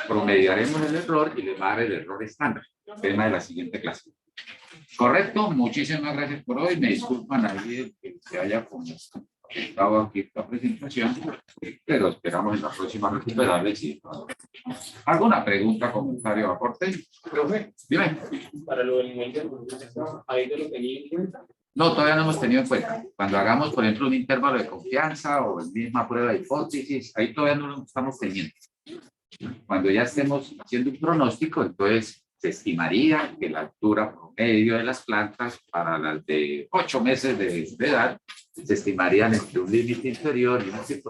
promediaremos el error y les va a dar el error estándar, tema de la siguiente clase. ¿Correcto? Muchísimas gracias por hoy. Me disculpan ahí el que se haya conectado aquí esta presentación, pero esperamos en la próxima recuperarle. Sí. ¿Alguna pregunta, comentario, aporte? Profe, dime. Para lo del nivel de proceso, ¿ahí te lo tenía en cuenta? No, todavía no hemos tenido en cuenta. Cuando hagamos, por ejemplo, un intervalo de confianza o la misma prueba de hipótesis, ahí todavía no lo estamos teniendo. Cuando ya estemos haciendo un pronóstico, entonces se estimaría que la altura promedio de las plantas para las de 8 meses de edad se estimarían entre un límite inferior y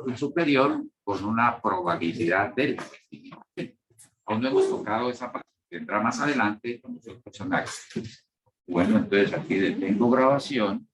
un superior con una probabilidad del. Aún no hemos tocado esa parte, vendrá más adelante con los personajes. Bueno, entonces aquí detengo grabación.